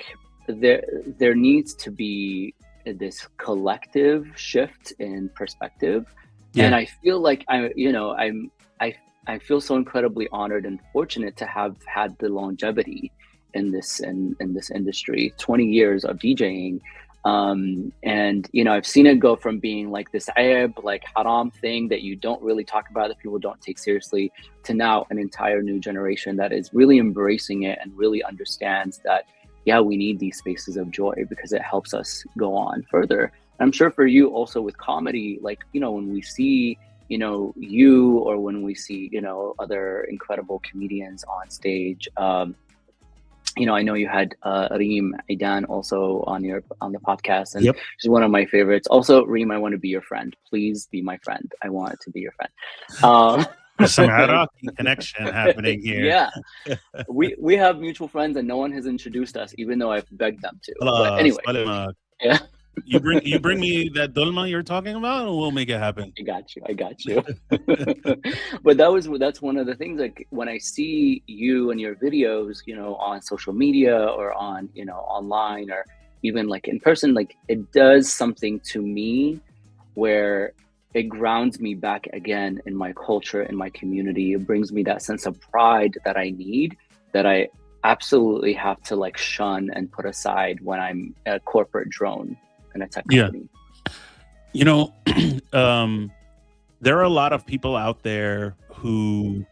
there needs to be this collective shift in perspective, and yeah, I feel like I feel so incredibly honored and fortunate to have had the longevity in this industry, 20 years of DJing. And I've seen it go from being like this ayb, like haram thing that you don't really talk about, that people don't take seriously, to now an entire new generation that is really embracing it and really understands that, yeah, we need these spaces of joy because it helps us go on further. And I'm sure for you also with comedy, like, when we see you, or when we see other incredible comedians on stage, I know you had Reem Aidan also on the podcast, and Yep. she's one of my favorites. Also, Reem, I want to be your friend. Please be my friend. I want to be your friend. There's some Iraqi connection happening here. Yeah, we have mutual friends, and no one has introduced us, even though I've begged them to. But anyway, yeah. You bring me that dolma you're talking about, and we'll make it happen. I got you. But that's one of the things, like when I see you and your videos, on social media or on, online or even like in person, like it does something to me where it grounds me back again in my culture, in my community. It brings me that sense of pride that I need, that I absolutely have to like shun and put aside when I'm a corporate drone in a tech company. There are a lot of people out there who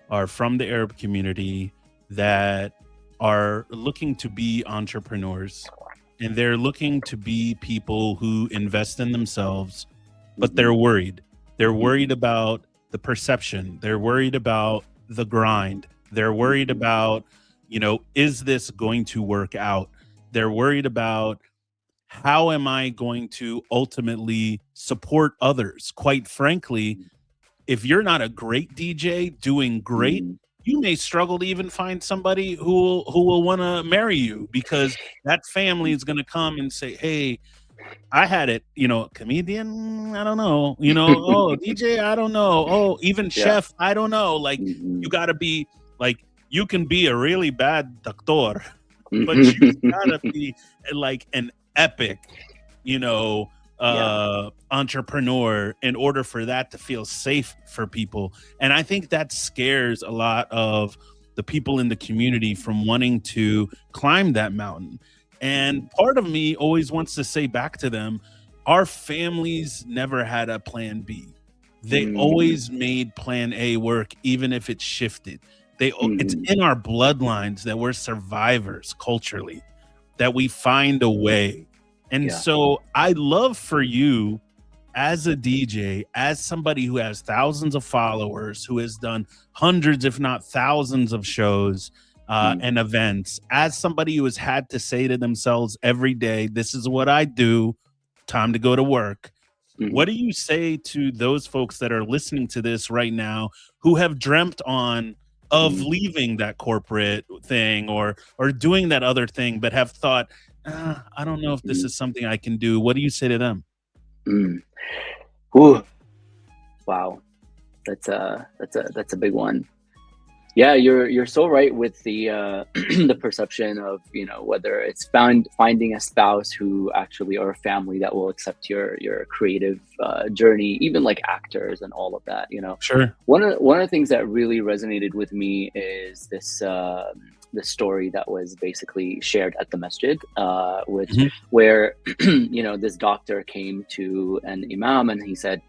are from the Arab community that are looking to be entrepreneurs, and they're looking to be people who invest in themselves, but they're worried. They're worried about the perception. They're worried about the grind. They're worried about, is this going to work out? They're worried about, how am I going to ultimately support others? Quite frankly, if you're not a great DJ doing great, you may struggle to even find somebody who will want to marry you, because that family is going to come and say, hey, I had it, comedian, I don't know, oh, DJ, I don't know. Oh, even chef, I don't know. Like, you got to be like, you can be a really bad doctor, but you got to be like an epic, entrepreneur in order for that to feel safe for people. And I think that scares a lot of the people in the community from wanting to climb that mountain. And part of me always wants to say back to them, our families never had a plan B. They always made plan A work, even if it shifted. It's in our bloodlines that we're survivors culturally, that we find a way. And so I love for you as a DJ, as somebody who has thousands of followers, who has done hundreds, if not thousands of shows and events, as somebody who has had to say to themselves every day, this is what I do, time to go to work. What do you say to those folks that are listening to this right now who have dreamt of leaving that corporate thing or doing that other thing, but have thought, I don't know if this is something I can do? What do you say to them? Ooh. Wow, that's a big one. Yeah, you're so right with the the perception of whether it's finding a spouse who actually, or a family that will accept your creative journey, even like actors and all of that. Sure. One of the things that really resonated with me is this story that was basically shared at the masjid, where this doctor came to an imam and he said,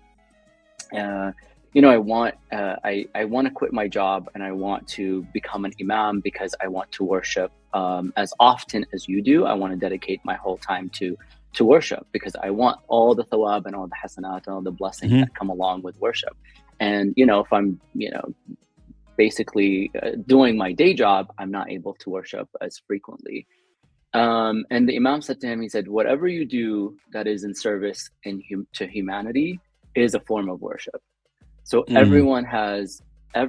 I want to quit my job and I want to become an imam because I want to worship as often as you do. I want to dedicate my whole time to worship because I want all the thawab and all the hasanat and all the blessings that come along with worship. And if I'm basically doing my day job, I'm not able to worship as frequently. And the imam said to him, he said, whatever you do that is in service to humanity is a form of worship. So everyone has a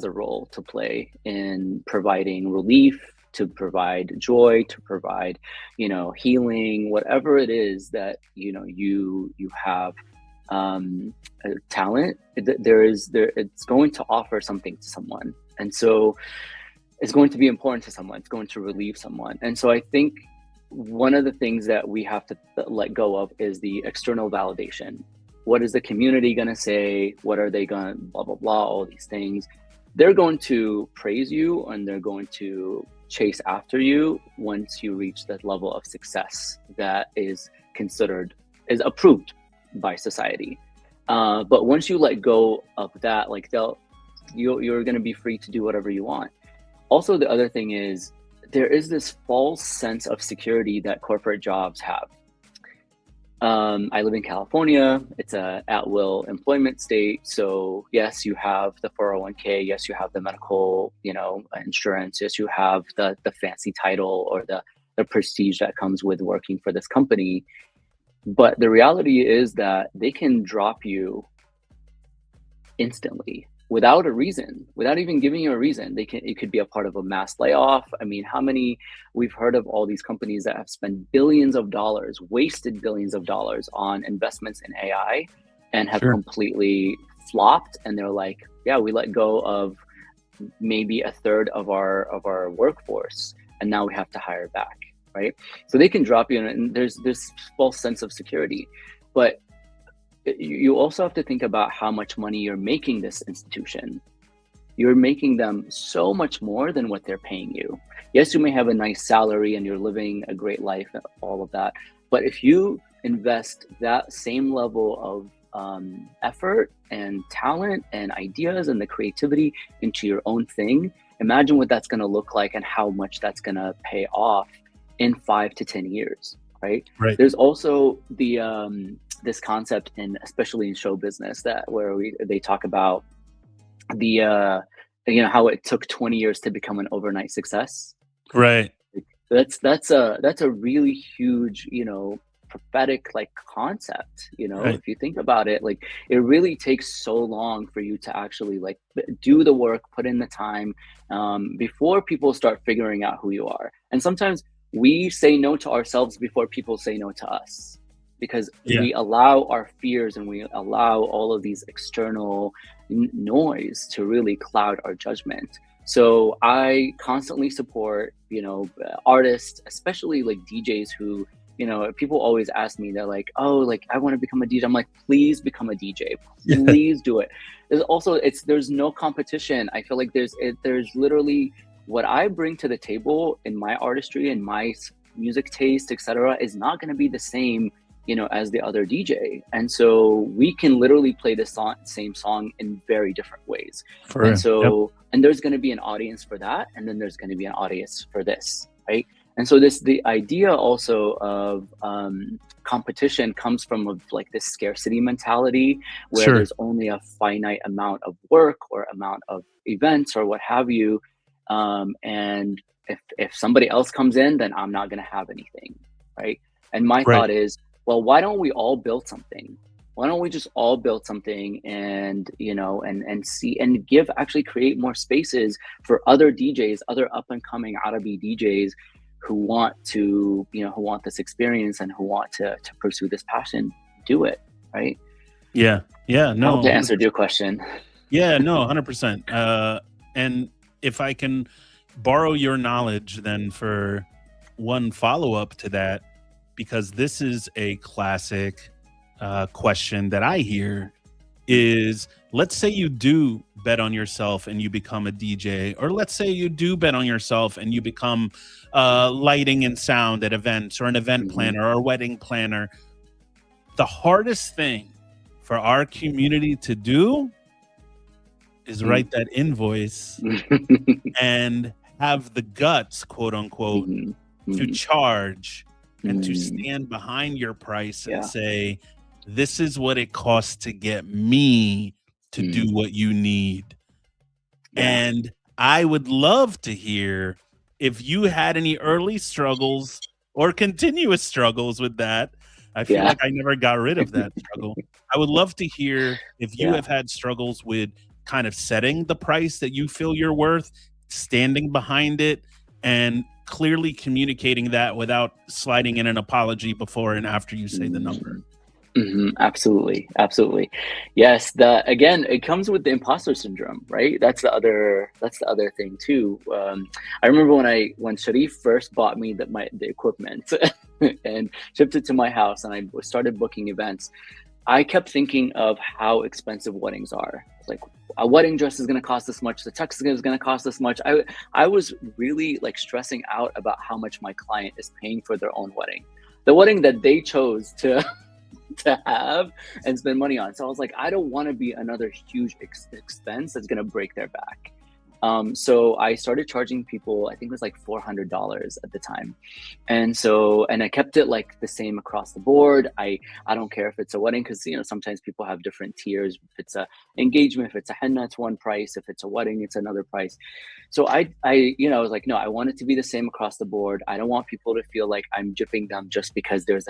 role to play in providing relief, to provide joy, to provide, healing, whatever it is that, you have talent. It's going to offer something to someone. And so it's going to be important to someone. It's going to relieve someone. And so I think one of the things that we have to let go of is the external validation. What is the community going to say? What are they going to blah, blah, blah, all these things. They're going to praise you and they're going to chase after you once you reach that level of success that is approved by society. But once you let go of that, like you're going to be free to do whatever you want. Also, the other thing is there is this false sense of security that corporate jobs have. I live in California. It's a at-will employment state. So yes, you have the 401k. Yes, you have the medical, insurance. Yes, you have the fancy title or the prestige that comes with working for this company. But the reality is that they can drop you instantly without a reason, without even giving you a reason. It could be a part of a mass layoff. I mean, we've heard of all these companies that have spent billions of dollars, wasted billions of dollars on investments in AI and have completely flopped. And they're like, yeah, we let go of maybe a third of our workforce, and now we have to hire back, right? So they can drop you, and there's this false sense of security. But you also have to think about how much money you're making this institution. You're making them so much more than what they're paying you. Yes, you may have a nice salary and you're living a great life and all of that. But if you invest that same level of effort and talent and ideas and the creativity into your own thing, imagine what that's going to look like and how much that's going to pay off in 5 to 10 years, right? There's also this concept especially in show business where they talk about how it took 20 years to become an overnight success. Right. That's a really huge, prophetic concept, if you think about it, it really takes so long for you to actually do the work, put in the time, before people start figuring out who you are. And sometimes we say no to ourselves before people say no to us, because we allow our fears and we allow all of these external noise to really cloud our judgment. So I constantly support, artists, especially DJs who, people always ask me, they're like, oh, I want to become a DJ. I'm like, please become a DJ. Please do it. There's no competition. I feel like there's literally what I bring to the table in my artistry and my music taste, etc., is not going to be the same as the other DJ. And so we can literally play the same song in very different ways. And there's going to be an audience for that. And then there's going to be an audience for this, right? And so the idea also of competition comes from this scarcity mentality where there's only a finite amount of work or amount of events or what have you. And if somebody else comes in, then I'm not going to have anything, right? And my thought is, well, why don't we all build something? Why don't we just all build something and, and see and create more spaces for other DJs, other up and coming Arabi DJs who want to, who want this experience and who want to pursue this passion, do it, right? Yeah. Yeah. No. I hope that answered your question. Yeah, no, 100%. And if I can borrow your knowledge then for one follow-up to that, because this is a classic question that I hear is, let's say you do bet on yourself and you become a DJ, or let's say you do bet on yourself and you become lighting and sound at events, or an event planner or a wedding planner. The hardest thing for our community to do is write that invoice and have the guts, quote unquote, to charge and to stand behind your price and say, this is what it costs to get me to do what you need. And I would love to hear if you had any early struggles or continuous struggles with that. I feel like I never got rid of that struggle. I would love to hear if you have had struggles with kind of setting the price that you feel you're worth, standing behind it, and clearly communicating that without sliding in an apology before and after you say the number. Absolutely. Yes. Again, it comes with the imposter syndrome, right? That's the other thing too. I remember when Sharif first bought me the equipment and shipped it to my house, and I started booking events. I kept thinking of how expensive weddings are. It's like, a wedding dress is going to cost this much. The tux is going to cost this much. I was really stressing out about how much my client is paying for their own wedding, the wedding that they chose to have and spend money on. So I was like, I don't want to be another huge expense that's going to break their back. So I started charging people, I think it was like $400 at the time. And I kept it like the same across the board. I don't care if it's a wedding, because sometimes people have different tiers. If it's a engagement, if it's a henna, it's one price. If it's a wedding, it's another price. So I was like, no, I want it to be the same across the board. I don't want people to feel like I'm gypping them just because there's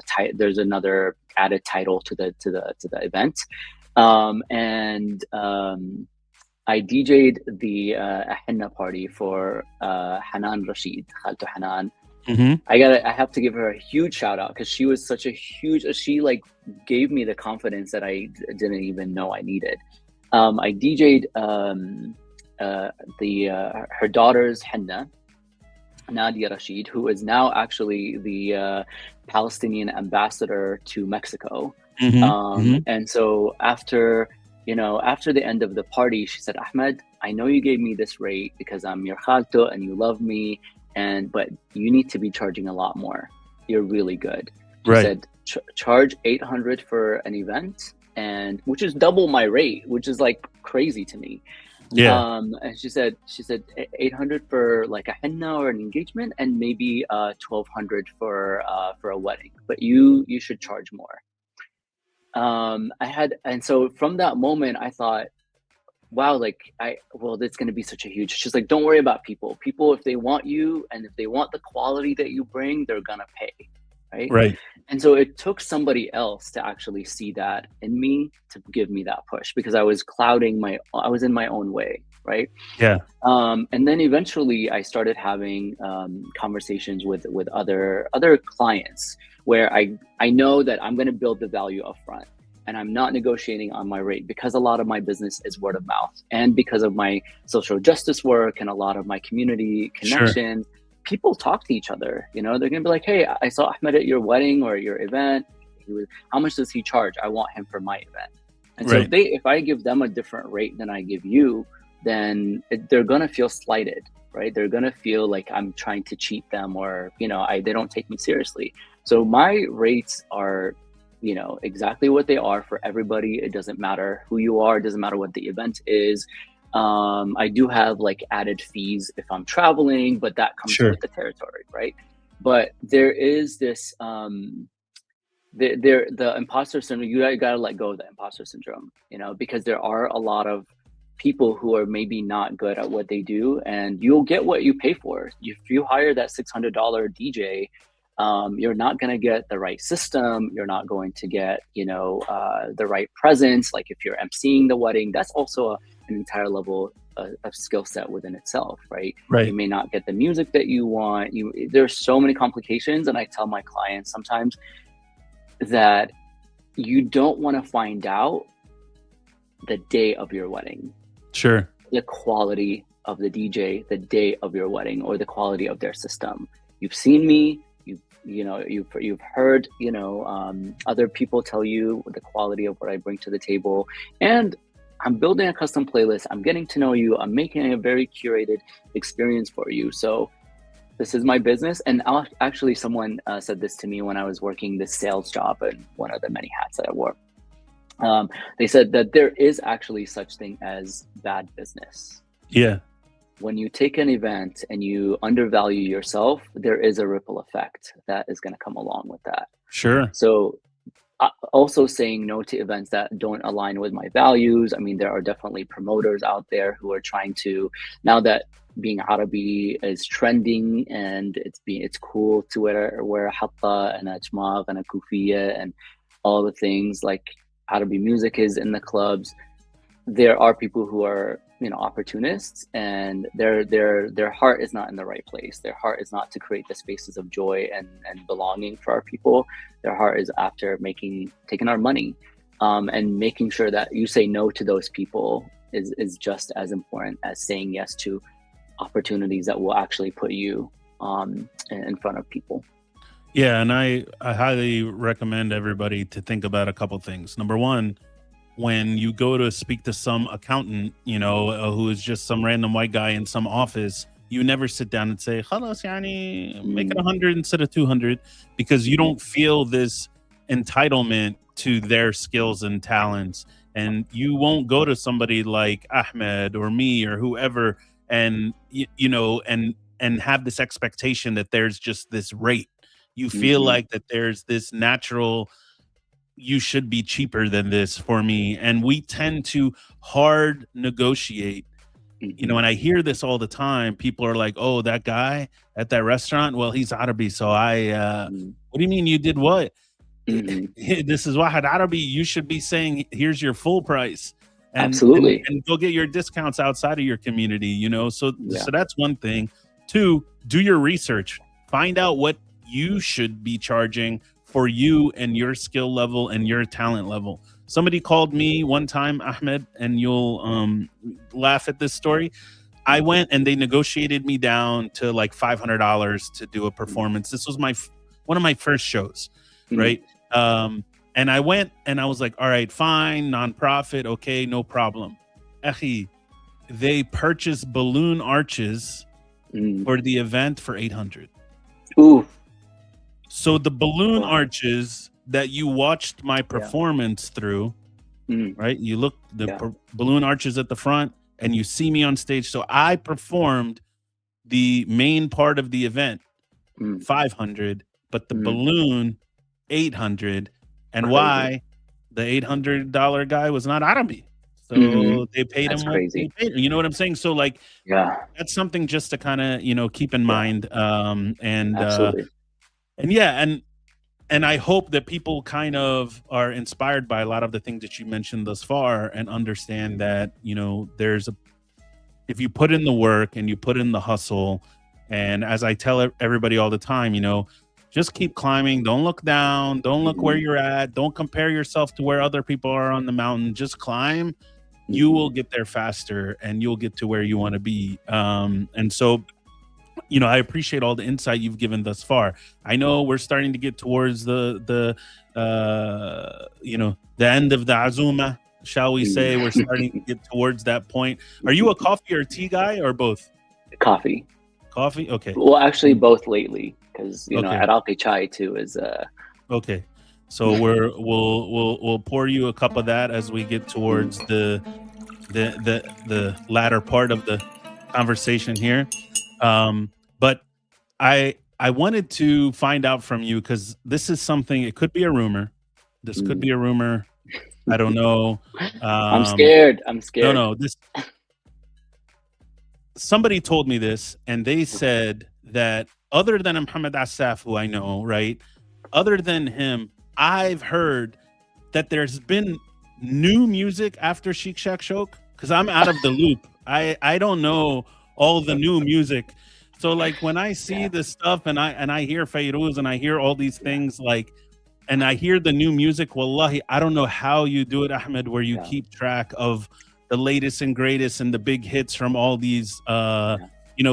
another added title to the event. I DJ'd the henna party for Hanan Rashid, Khalto Hanan. I have to give her a huge shout out, because she was she like gave me the confidence that I didn't even know I needed. I DJ'd her daughter's henna, Nadia Rashid, who is now actually the Palestinian ambassador to Mexico. And so after the end of the party, she said, Ahmed, I know you gave me this rate because I'm your khalto and you love me, but you need to be charging a lot more. You're really good. She said, charge 800 for an event, and which is double my rate, which is like crazy to me. And she said 800 for like a henna or an engagement, and maybe 1200 for a wedding, but you should charge more. And so from that moment I thought, wow, that's going to be such a huge, she's like, don't worry about people, if they want you and if they want the quality that you bring, they're gonna pay. Right. And so it took somebody else to actually see that in me to give me that push, because I was in my own way. Right. And then eventually I started having conversations with other clients where I know that I'm going to build the value up front, and I'm not negotiating on my rate, because a lot of my business is word of mouth, and because of my social justice work and a lot of my community connections. People talk to each other. They're gonna be like, hey, I saw Ahmed at your wedding or your event. How much does he charge? I want him for my event. And so if I give them a different rate than I give you, then they're gonna feel slighted, right? They're gonna feel like I'm trying to cheat them, or they don't take me seriously. So my rates are exactly what they are for everybody. It doesn't matter who you are. It doesn't matter what the event is. I do have like added fees if I'm traveling, but that comes with the territory, right? But there is this the imposter syndrome. You gotta let go of the imposter syndrome, because there are a lot of people who are maybe not good at what they do, and you'll get what you pay for. If you hire that $600 DJ, you're not going to get the right system. You're not going to get, the right presence. Like if you're emceeing the wedding, that's also an entire level of skill set within itself, right? You may not get the music that you want. There's so many complications. And I tell my clients sometimes that you don't want to find out the day of your wedding. The quality of the DJ, the day of your wedding, or the quality of their system. You've seen me. You've heard, other people tell you the quality of what I bring to the table, and I'm building a custom playlist. I'm getting to know you. I'm making a very curated experience for you. So this is my business. And actually someone said this to me when I was working this sales job and one of the many hats that I wore. They said that there is actually such thing as bad business. When you take an event and you undervalue yourself, there is a ripple effect that is going to come along with that. So also saying no to events that don't align with my values. I mean, there are definitely promoters out there who are trying to, now that being Arabi is trending and it's cool to wear a hatta and a chmag and a kufiya and all the things like Arabi music is in the clubs. There are people who are, opportunists, and their heart is not in the right place. Their heart is not to create the spaces of joy and belonging for our people. Their heart is after taking our money, and making sure that you say no to those people is just as important as saying yes to opportunities that will actually put you in front of people. And I highly recommend everybody to think about a couple things. Number one, when you go to speak to some accountant, who is just some random white guy in some office, you never sit down and say, "Khalas, yani, make it 100 instead of 200," because you don't feel this entitlement to their skills and talents. And you won't go to somebody like Ahmed or me or whoever and and have this expectation that there's just this rate. You feel like that there's this natural, you should be cheaper than this for me. And we tend to hard negotiate. And I hear this all the time. People are like, oh, that guy at that restaurant, well, he's Arabi. So what do you mean you did what? This is Wahad Arabi. You should be saying, here's your full price. Absolutely. And go get your discounts outside of your community, So that's one thing. 2, do your research. Find out what you should be charging for you and your skill level and your talent level. Somebody called me one time, Ahmed, and you'll laugh at this story. I went and they negotiated me down to like $500 to do a performance. This was one of my first shows, right? And I went and I was like, all right, fine, nonprofit, okay, no problem. They purchased balloon arches for the event for $800. Ooh. So the balloon arches that you watched my performance through, right? You look balloon arches at the front and you see me on stage. So I performed the main part of the event, $500, but the balloon, $800. And crazy. Why? The $800 guy was not Arabi. So they paid him. Crazy. You know what I'm saying? So that's something just to kind of, keep in mind. Absolutely. And I hope that people kind of are inspired by a lot of the things that you mentioned thus far and understand that, if you put in the work and you put in the hustle, and as I tell everybody all the time, just keep climbing. Don't look down. Don't look where you're at. Don't compare yourself to where other people are on the mountain. Just climb. You will get there faster and you'll get to where you want to be. And so, I appreciate all the insight you've given thus far. I know we're starting to get towards the end of the Azuma, shall we say. We're starting to get towards that point. Are you a coffee or tea guy or both? Coffee. Coffee? Okay. Well, actually both lately, because Iraqi chai too is okay. So we'll pour you a cup of that as we get towards the latter part of the conversation here. But I wanted to find out from you, because this is something, it could be a rumor. This could be a rumor. I don't know. I'm scared. No, somebody told me this, and they said that other than Muhammad Asaf, who I know, right? Other than him, I've heard that there's been new music after Sheikh Shakshok, because I'm out of the loop. I don't know all the new music. So when I see this stuff and I hear Fairuz and I hear all these things, and I hear the new music, wallahi, I don't know how you do it, Ahmed, where you keep track of the latest and greatest and the big hits from all these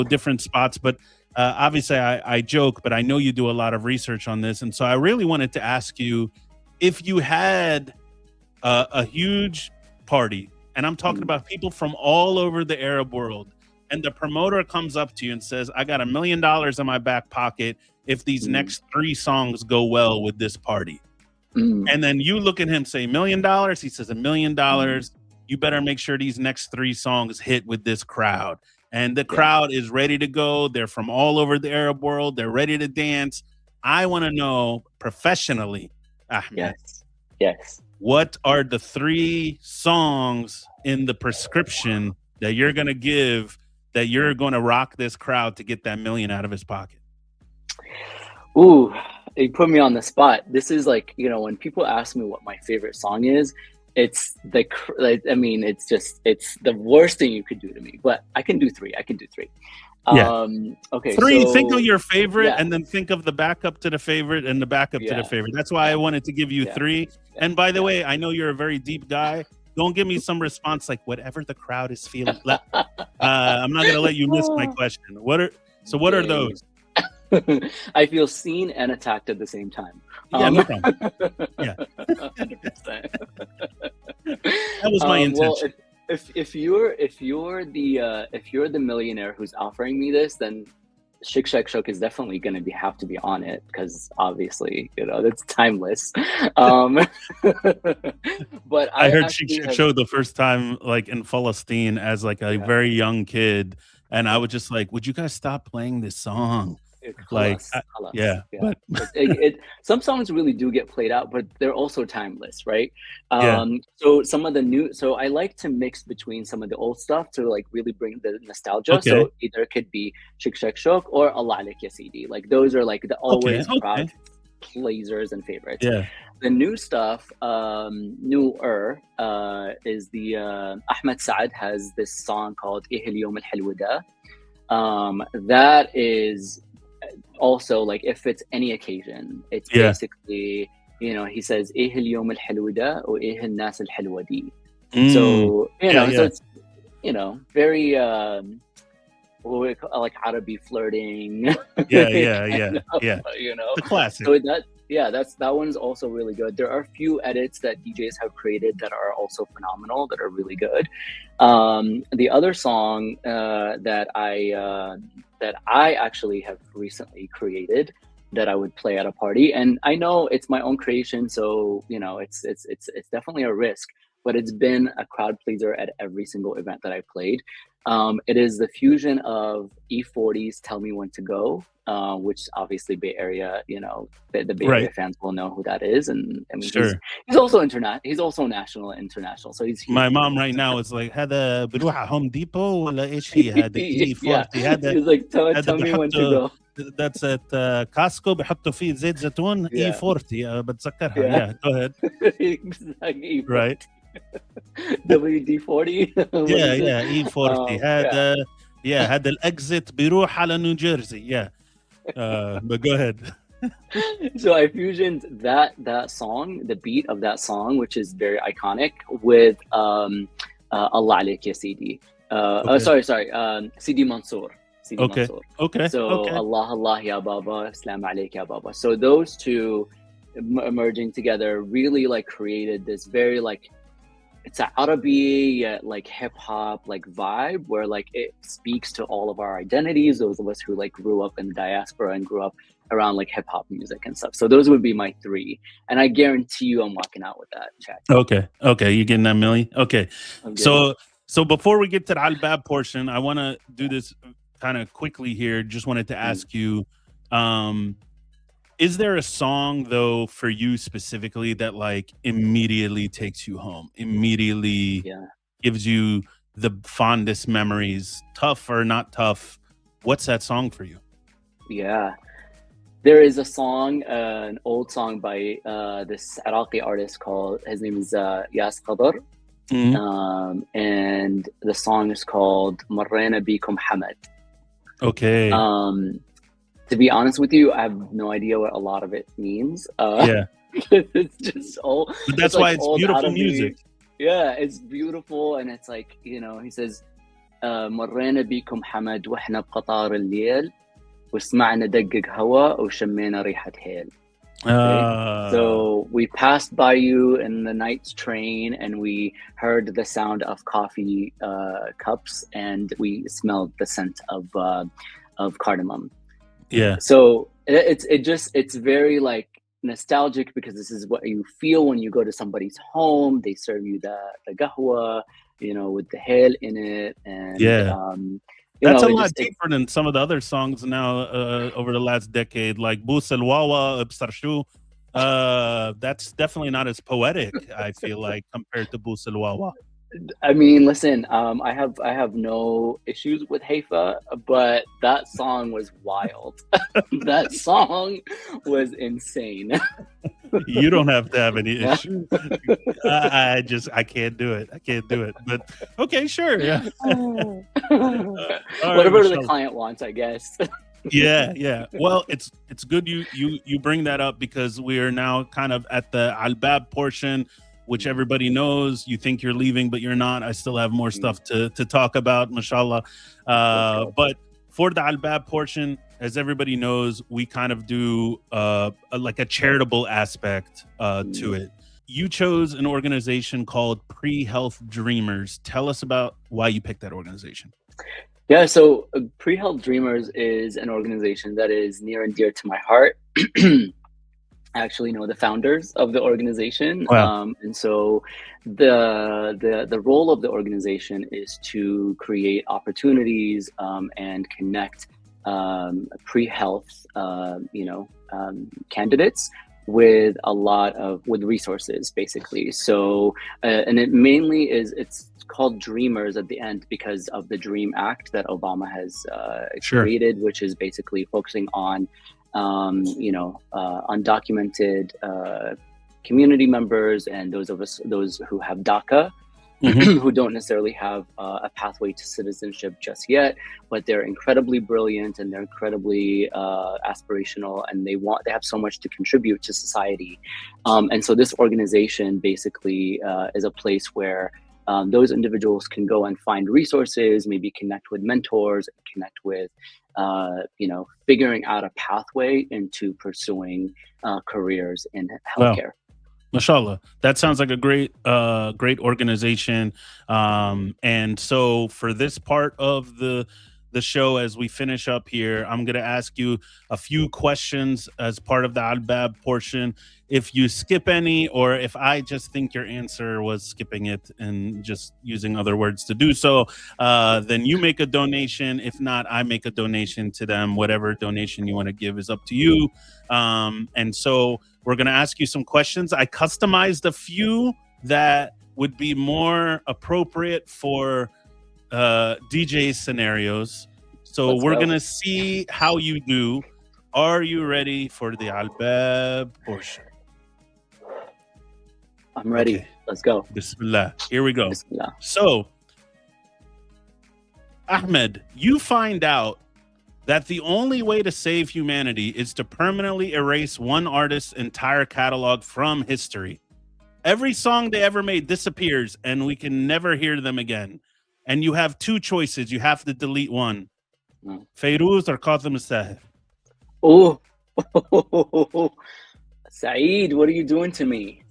different spots. But obviously I joke, but I know you do a lot of research on this. And so I really wanted to ask you, if you had a huge party, and I'm talking about people from all over the Arab world, and the promoter comes up to you and says, I got $1 million in my back pocket if these next 3 songs go well with this party. And then you look at him, say $1 million. He says $1 million. You better make sure these next 3 songs hit with this crowd. And the crowd is ready to go. They're from all over the Arab world. They're ready to dance. I want to know professionally, Ahmed. Yes. What are the 3 songs in the prescription that you're going to give, that you're going to rock this crowd to get that $1 million out of his pocket? Ooh, you put me on the spot. This is when people ask me what my favorite song is, it's it's the worst thing you could do to me, but I can do 3. Okay. 3, so, think of your favorite and then think of the backup to the favorite and the backup to the favorite. That's why I wanted to give you 3. And by the way, I know you're a very deep guy. Don't give me some response like whatever the crowd is feeling. I'm not going to let you miss my question. What are those? I feel seen and attacked at the same time. No problem. 100%. That was my intention. Well, if you're the millionaire who's offering me this, then Sheikh Shakshok is definitely going to have to be on it, because obviously that's timeless. But I heard Sheikh Shakshok the first time in Palestine as a very young kid, and I would just like, would you guys stop playing this song? Like, خلاص, خلاص. yeah, Yeah. but Some songs really do get played out, but they're also timeless, right? yeah, So some of the new, so I like to mix between some of the old stuff to like really bring the nostalgia. okay, So either it could be Shik Shak Shok or Allah Alik Ya Sidi. Like those are like the okay, always okay, crowd pleasers and favorites. yeah, The new stuff, newer, is the Ahmed Saad has this song called إيه اليوم الحلو ده. That is also like if it's any occasion, it's yeah. basically, he says إيه اليوم الحلو ده وإيه الناس الحلوة دي. Mm, So yeah, so yeah, it's very like Arabi flirting. yeah, yeah, yeah, kind yeah. The classic. So that one's also really good. There are a few edits that DJs have created that are also phenomenal, that are really good. The other song that I actually have recently created that I would play at a party, and I know it's my own creation, so it's definitely a risk, but it's been a crowd pleaser at every single event that I played. It is the fusion of E40's "Tell Me When to Go," which obviously Bay Area, the Bay Area Right. fans will know who that is, and I mean Sure. he's also he's also national and international, so he's huge. My mom right now is like, هذا بروح على Home Depot ولا ايش هي هذا Yeah, E40 هذا he's like, هذا tell me when to بحطوا go. that's at Costco بحطوا فيه زيت زيتون Yeah. E40 بتذكرها. Yeah. Yeah, go ahead. Exactly. Right. WD-40. Yeah, E40 هذا هذا الاكزit بيروح على نيو جيرسي. Yeah. But go ahead. So I fusioned that song, the beat of that song, which is very iconic, with Allah Alik Ya Sidi. Okay. Sorry, Sidi Mansoor. Okay. Mansoor. Okay. So okay. Allah Ya Baba, Salam Alik Ya Baba. So those two merging together really like created this very like, it's an Arabi yet like hip hop like vibe where like it speaks to all of our identities, those of us who like grew up in the diaspora and grew up around like hip hop music and stuff. So those would be my three, and I guarantee you I'm walking out with that check. Okay, you getting that, Millie? Okay. So before we get to the Al-Bab portion, I want to do this kind of quickly here. Just wanted to ask you, is there a song though for you specifically that like immediately takes you home, immediately gives you the fondest memories, tough or not tough? What's that song for you? Yeah, there is a song, an old song by this Iraqi artist called, his name is Yas Qadar. And the song is called Marrena Bikum Hamad. Okay. To be honest with you, I have no idea what a lot of it means. It's just all. But that's why it's beautiful music. Yeah, it's beautiful, and it's like, he says, "مرينا بكم حمد وإحنا بقطار الليل وسمعنا دقق هوا وشمينا ريحة هيل." So we passed by you in the night's train, and we heard the sound of coffee cups, and we smelled the scent of cardamom. Yeah. So it's very like nostalgic, because this is what you feel when you go to somebody's home. They serve you the qahwa, with the hell in it, and that's a lot deeper than some of the other songs now over the last decade, like Bous El Wawa, Abstarshu. That's definitely not as poetic, I feel like, compared to Bous El Wawa. I mean, listen, I have no issues with Haifa, but that song was wild. That song was insane. You don't have to have any issues. I can't do it. But okay, sure. Yeah. Whatever the client wants, I guess. Yeah. Well, it's good you bring that up, because we are now kind of at the Al-Bab portion, which everybody knows. You think you're leaving, but you're not. I still have more stuff to talk about, mashallah. But for the Al-Bab portion, as everybody knows, we kind of do like a charitable aspect to it. You chose an organization called Pre-Health Dreamers. Tell us about why you picked that organization. Yeah, so Pre-Health Dreamers is an organization that is near and dear to my heart. actually know the founders of the organization. Wow. And so the role of the organization is to create opportunities and connect pre-health candidates with a lot of resources, basically. So and it mainly it's called Dreamers at the end because of the Dream Act that Obama has created, which is basically focusing on undocumented community members and those who have DACA, who don't necessarily have a pathway to citizenship just yet, but they're incredibly brilliant and they're incredibly aspirational, and they have so much to contribute to society. And so this organization basically is a place where those individuals can go and find resources, maybe connect with mentors, connect with figuring out a pathway into pursuing careers in healthcare. Mashallah, that sounds like a great organization. And so for this part of the show, as we finish up here, I'm going to ask you a few questions as part of the Albab portion. If you skip any, or if I just think your answer was skipping it and just using other words to do so, then you make a donation. If not, I make a donation to them. Whatever donation you want to give is up to you. And so we're going to ask you some questions. I customized a few that would be more appropriate for DJ scenarios. So we're going to see how you do. Are you ready for the Albab portion? I'm ready. Okay. Let's go. Bismillah. Here we go. Bismillah. So, Ahmed, you find out that the only way to save humanity is to permanently erase one artist's entire catalog from history. Every song they ever made disappears, and we can never hear them again. And you have two choices. You have to delete one. Fairuz or Qasim al-Sahir? Oh, Saeed, what are you doing to me?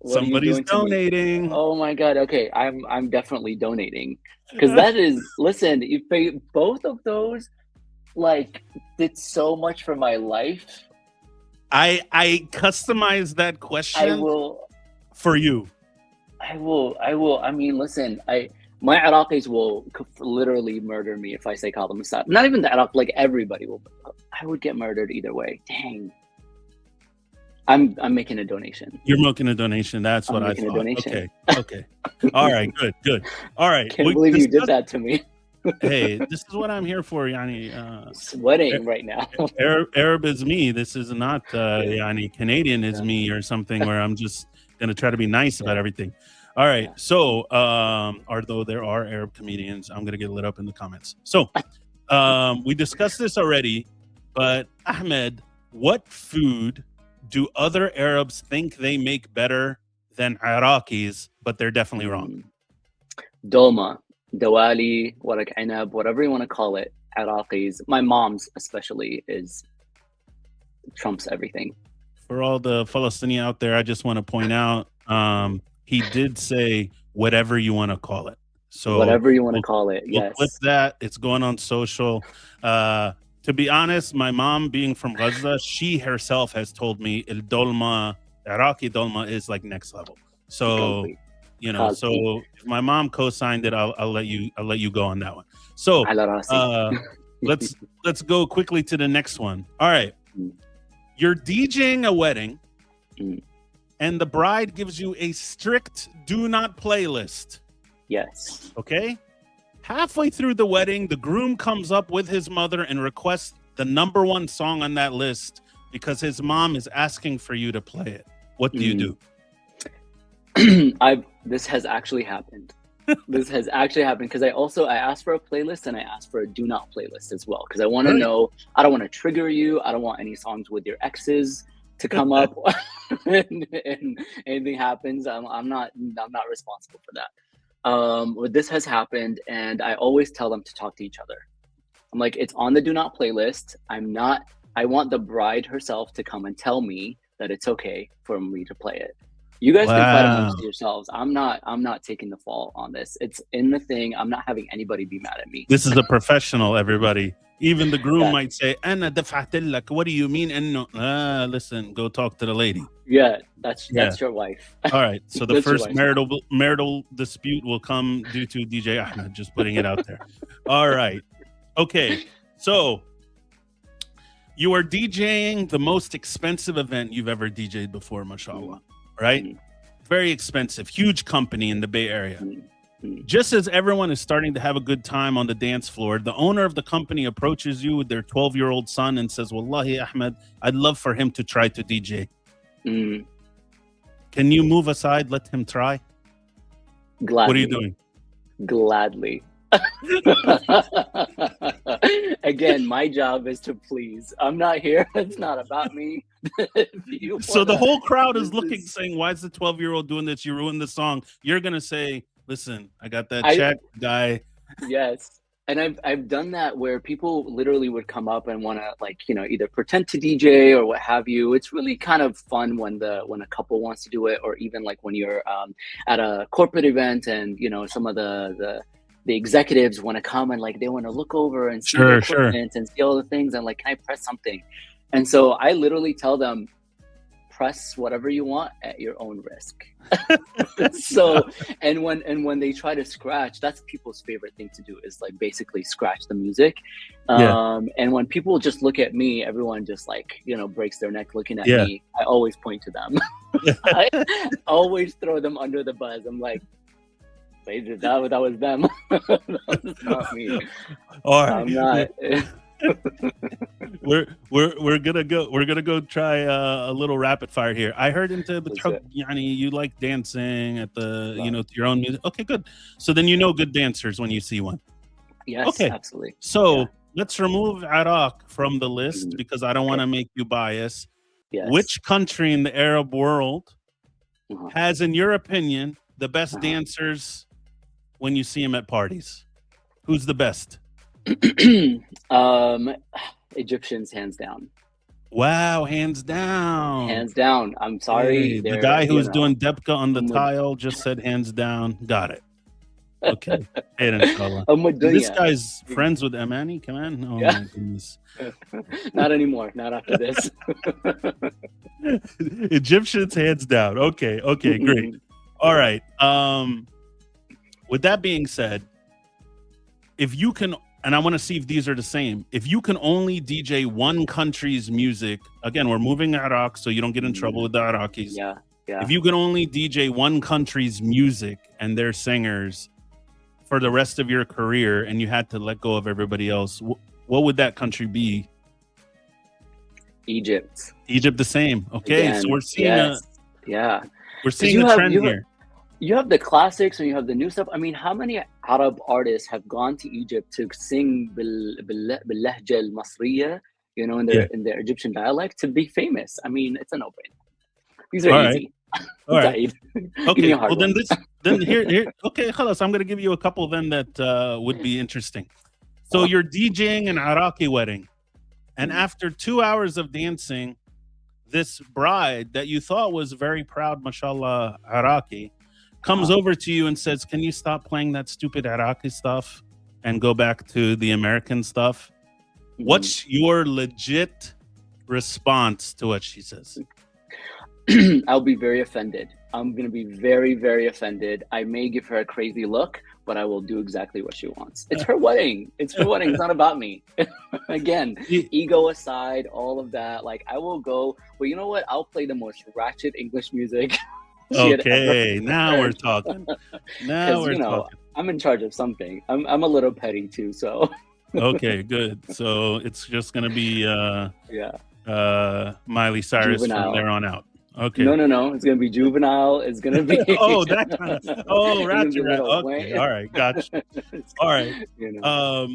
Somebody's donating. Oh my God. Okay, I'm definitely donating, because that is, listen, you pay both of those, like, did so much for my life. I customized that question for you. I will. I mean, listen, my Iraqis will literally murder me if I say Qasim al-Sahir. Not even the Iraq, like everybody will. I would get murdered either way. Dang. I'm making a donation. You're making a donation. That's what I thought. Okay. All right. Good. All right. Can't believe you did that to me. Hey, this is what I'm here for, Yani. Sweating right now. Arab is me. This is not Yani. Canadian is me or something where I'm just gonna try to be nice about everything. All right. So, although there are Arab comedians, I'm gonna get lit up in the comments. So, we discussed this already, but Ahmed, what food do other Arabs think they make better than Iraqis, but they're definitely wrong? Dolma, Dawali, Warak Inab, whatever you want to call it. Iraqis, my mom's especially, trumps everything. For all the Palestinians out there, I just want to point out, he did say whatever you want to call it. So whatever you want to call it, yes. Clip that. It's going on social. To be honest, my mom, being from Gaza, she herself has told me el dolma, Iraqi dolma, is like next level. So, so if my mom co-signed it, I'll let you go on that one. So, let's go quickly to the next one. All right, you're DJing a wedding, and the bride gives you a strict do not playlist. Yes. Okay. Halfway through the wedding, the groom comes up with his mother and requests the number one song on that list because his mom is asking for you to play it. What do you do? This has actually happened. This has actually happened because I asked for a playlist and I asked for a do not playlist as well, because I want to know, I don't want to trigger you. I don't want any songs with your exes to come up and anything happens. I'm not responsible for that. But this has happened, and I always tell them to talk to each other. I'm like, it's on the do not playlist. I want the bride herself to come and tell me that it's okay for me to play it. You guys can fight Wow. amongst yourselves. I'm not taking the fall on this. It's in the thing. I'm not having anybody be mad at me. This is a professional, everybody. Even the groom Yeah. might say, "Ana دفعت لك." What do you mean? Listen, go talk to the lady. Yeah, that's your wife. All right. So the That's your first wife. marital dispute will come due to DJ Ahmed. Just putting it out there. All right. Okay. So you are DJing the most expensive event you've ever DJed before, mashallah. Right? Mm. Very expensive, huge company in the Bay Area. Mm. Just as everyone is starting to have a good time on the dance floor, the owner of the company approaches you with their 12-year-old son and says, Wallahi, Ahmed, I'd love for him to try to DJ. Mm. Can you move aside? Let him try. Gladly. What are you doing? Gladly. Again, my job is to please. I'm not here. It's not about me. So the whole crowd is looking, saying, why is the 12-year-old doing this? You ruined the song. You're going to say, listen, I got that check, guy. Yes. And I've done that where people literally would come up and want to, like, you know, either pretend to DJ or what have you. It's really kind of fun when a couple wants to do it, or even like when you're at a corporate event and, you know, some of the executives want to come and like they want to look over and see the equipment and see all the things and like, can I press something? And so I literally tell them, press whatever you want at your own risk. So and when they try to scratch, that's people's favorite thing to do, is like basically scratch the music. And when people just look at me, everyone just like, you know, breaks their neck looking at me. I always point to them. I always throw them under the bus. I'm like, that was them. That was not me. All right. I'm not. we're gonna go try a little rapid fire here. I heard into the truck, you like dancing at the you know, to your own music. Okay, good. So then you know good dancers when you see one. Yes, okay, absolutely. So let's remove Iraq from the list because I don't want to make you biased. Yes. Which country in the Arab world has, in your opinion, the best dancers when you see them at parties? Who's the best? Egyptians, hands down. Wow, hands down. Hands down. I'm sorry. Hey, the guy who was doing Depka on the tile just said hands down. Got it. Okay. This guy's friends with Amani? Come on. Oh my goodness. Not anymore. Not after this. Egyptians, hands down. Okay, great. All right. With that being said, if you can, and I want to see if these are the same, if you can only DJ one country's music, again, we're moving Iraq so you don't get in trouble with the Iraqis. Yeah. If you can only DJ one country's music and their singers for the rest of your career and you had to let go of everybody else, what would that country be? Egypt, the same. Okay. Again, so we're seeing we're seeing a trend here. You have the classics and you have the new stuff. I mean, how many Arab artists have gone to Egypt to sing باللهجة المصرية, you know, in their Egyptian dialect to be famous? I mean, it's a no-brainer. These are easy. All right. Okay. Well, then here. Okay, khalas, I'm going to give you a couple then that would be interesting. So you're DJing an Iraqi wedding, and after 2 hours of dancing, this bride that you thought was very proud, mashallah, Iraqi, comes over to you and says, can you stop playing that stupid Iraqi stuff and go back to the American stuff? What's your legit response to what she says? I'll be very offended. I'm going to be very, very offended. I may give her a crazy look, but I will do exactly what she wants. It's her wedding. It's her wedding. It's not about me. Again, ego aside, all of that. Like, I will go, well, you know what? I'll play the most ratchet English music. Okay, now we're talking. Now we're talking. I'm in charge of something. I'm a little petty too, so. Okay, good. So it's just gonna be Miley Cyrus Juvenile from there on out. Okay. No. It's gonna be Juvenile. It's gonna be that kind of ratchet. Okay, all right, gotcha. All right. You know.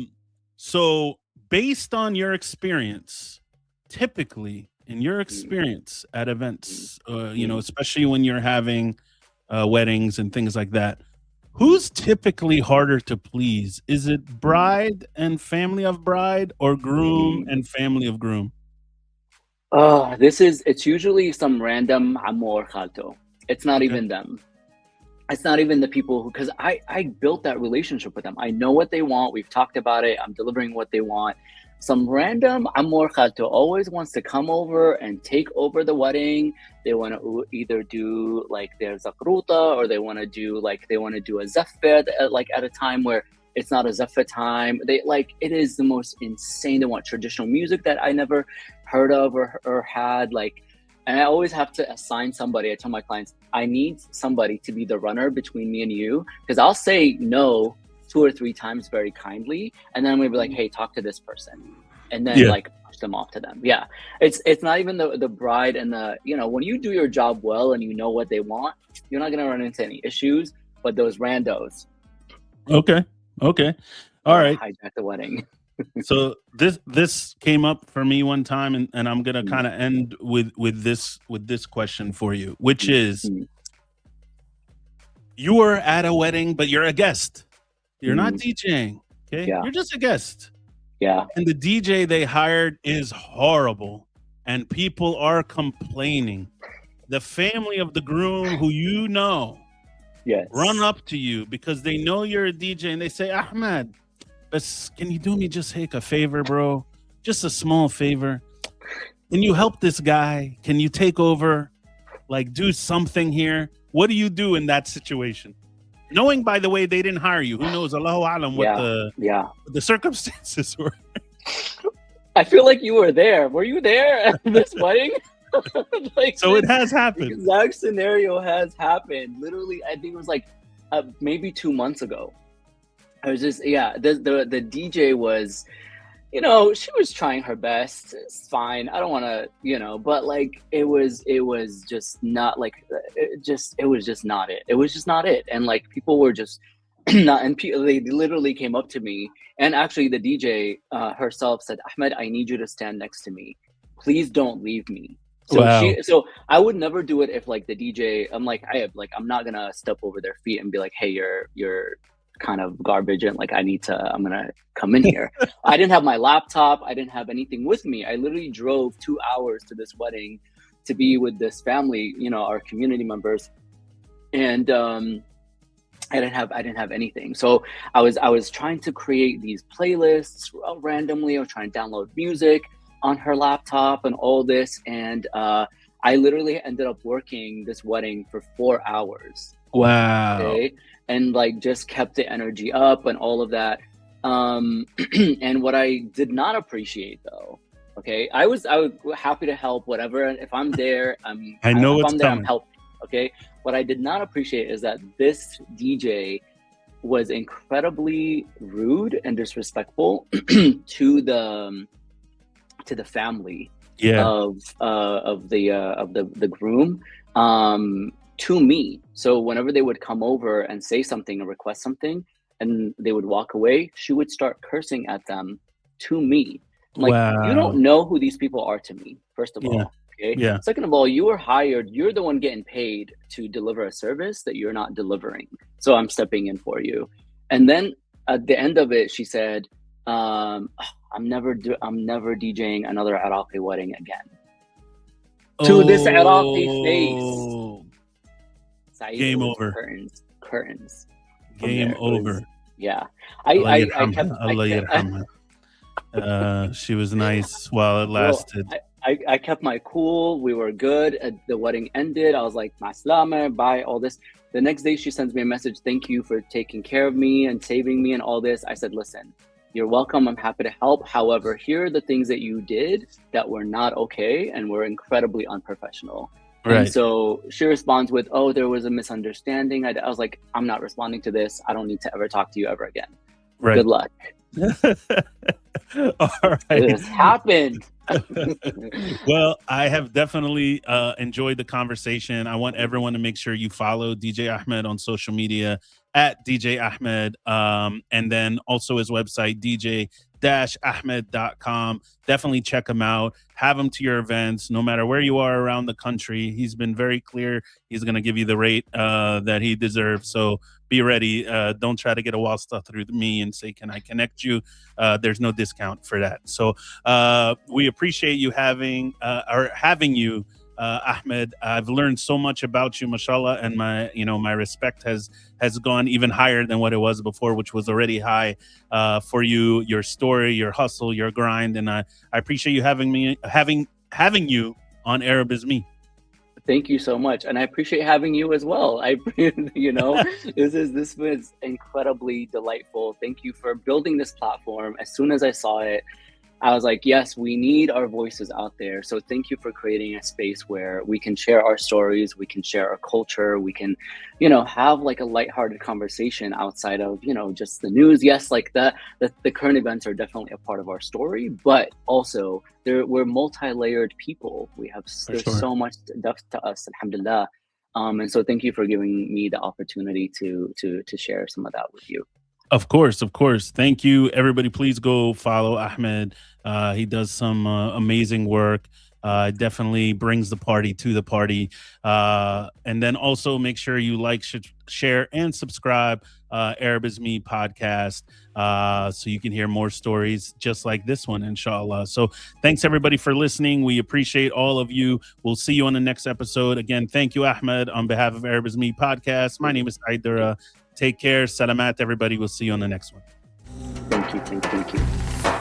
So based on your experience, typically in your experience at events, you know, especially when you're having weddings and things like that, who's typically harder to please? Is it bride and family of bride, or groom and family of groom? It's usually some random Amor Khalto. It's not even them. It's not even the people who, because I built that relationship with them. I know what they want. We've talked about it. I'm delivering what they want. Some random Amor Khato always wants to come over and take over the wedding. They want to either do like their zakruta, or they want to do a zaffet at a time where it's not a zaffet time. It is the most insane. They want traditional music that I never heard of or had. And I always have to assign somebody. I tell my clients, I need somebody to be the runner between me and you, because I'll say no 2 or 3 times very kindly, and then we'll be like, hey, talk to this person, and then push them off to them. Yeah, it's not even the bride and the, when you do your job well and you know what they want, you're not gonna run into any issues. But those randos, okay, all right, hijack the wedding. So this came up for me one time, and I'm gonna kind of end with this question for you, which is, you are at a wedding, but you're a guest. You're not DJing. Okay, you're just a guest. Yeah. And the DJ they hired is horrible, and people are complaining. The family of the groom, who run up to you because they know you're a DJ, and they say, Ahmed, can you do me just a favor, bro? Just a small favor. Can you help this guy? Can you take over? Do something here? What do you do in that situation? Knowing, by the way, they didn't hire you. Who knows? Allahu Alam what the circumstances were. I feel like you were there. Were you there at this wedding? So it has happened. The exact scenario has happened. Literally, I think it was maybe 2 months ago. I was just, the DJ was, she was trying her best. It's fine. I don't want to, but it was just not it was just not it. It was just not it. And people were just not, and they literally came up to me, and actually the DJ herself said, Ahmed, I need you to stand next to me. Please don't leave me. So so I would never do it if the DJ, I'm not going to step over their feet and be like, hey, you're kind of garbage, and I'm gonna come in here. I didn't have my laptop. I didn't have anything with me. I literally drove 2 hours to this wedding to be with this family, our community members, and I didn't have anything. So I was trying to create these playlists randomly. I was trying to download music on her laptop and all this, and I literally ended up working this wedding for 4 hours. Wow. Okay? And just kept the energy up and all of that. And what I did not appreciate, though, okay, I was happy to help, whatever. If I'm there, I'm helping. Okay. What I did not appreciate is that this DJ was incredibly rude and disrespectful to the family of the groom. To me. So whenever they would come over and say something or request something, and they would walk away, she would start cursing at them to me. Wow. You don't know who these people are to me, first of all. Okay. Yeah. Second of all, you were hired. You're the one getting paid to deliver a service that you're not delivering. So I'm stepping in for you. And then at the end of it, she said, I'm never DJing another Iraqi wedding again. To this Iraqi face. Game over. Curtains. Game over. Yeah. I kept she was nice while it lasted. I kept my cool. We were good. The wedding ended. I was like, Maslama, bye, all this. The next day she sends me a message. Thank you for taking care of me and saving me and all this. I said, listen, you're welcome. I'm happy to help. However, here are the things that you did that were not okay and were incredibly unprofessional. Right. And so she responds with, oh, there was a misunderstanding. I was like, I'm not responding to this. I don't need to ever talk to you ever again. Right. Good luck. All right. This happened. Well, I have definitely enjoyed the conversation. I want everyone to make sure you follow DJ Ahmed on social media at DJ Ahmed. And then also his website, dj-ahmed.com. Definitely check him out. Have him to your events, no matter where you are around the country. He's been very clear. He's going to give you the rate that he deserves. So be ready. Don't try to get a wasta through me and say, can I connect you? There's no discount for that. So we appreciate you having you Ahmed. I've learned so much about you, mashallah, and my respect has gone even higher than what it was before, which was already high for you, your story, your hustle, your grind, and I appreciate you having you on Arab is Me. Thank you so much, and I appreciate having you as well. This was incredibly delightful. Thank you for building this platform. As soon as I saw it, I was like, yes, we need our voices out there. So thank you for creating a space where we can share our stories, we can share our culture, we can, have like a lighthearted conversation outside of, just the news. Yes, like the current events are definitely a part of our story, but also we're multi-layered people. There's so much depth to us, alhamdulillah. And so thank you for giving me the opportunity to share some of that with you. Of course. Thank you, everybody. Please go follow Ahmed. He does some amazing work. Definitely brings the party to the party. And then also make sure you like, share, and subscribe Arab is Me podcast so you can hear more stories just like this one, inshallah. So thanks, everybody, for listening. We appreciate all of you. We'll see you on the next episode. Again, thank you, Ahmed, on behalf of Arab is Me podcast. My name is Aidura. Take care. Salamat, everybody. We'll see you on the next one. Thank you.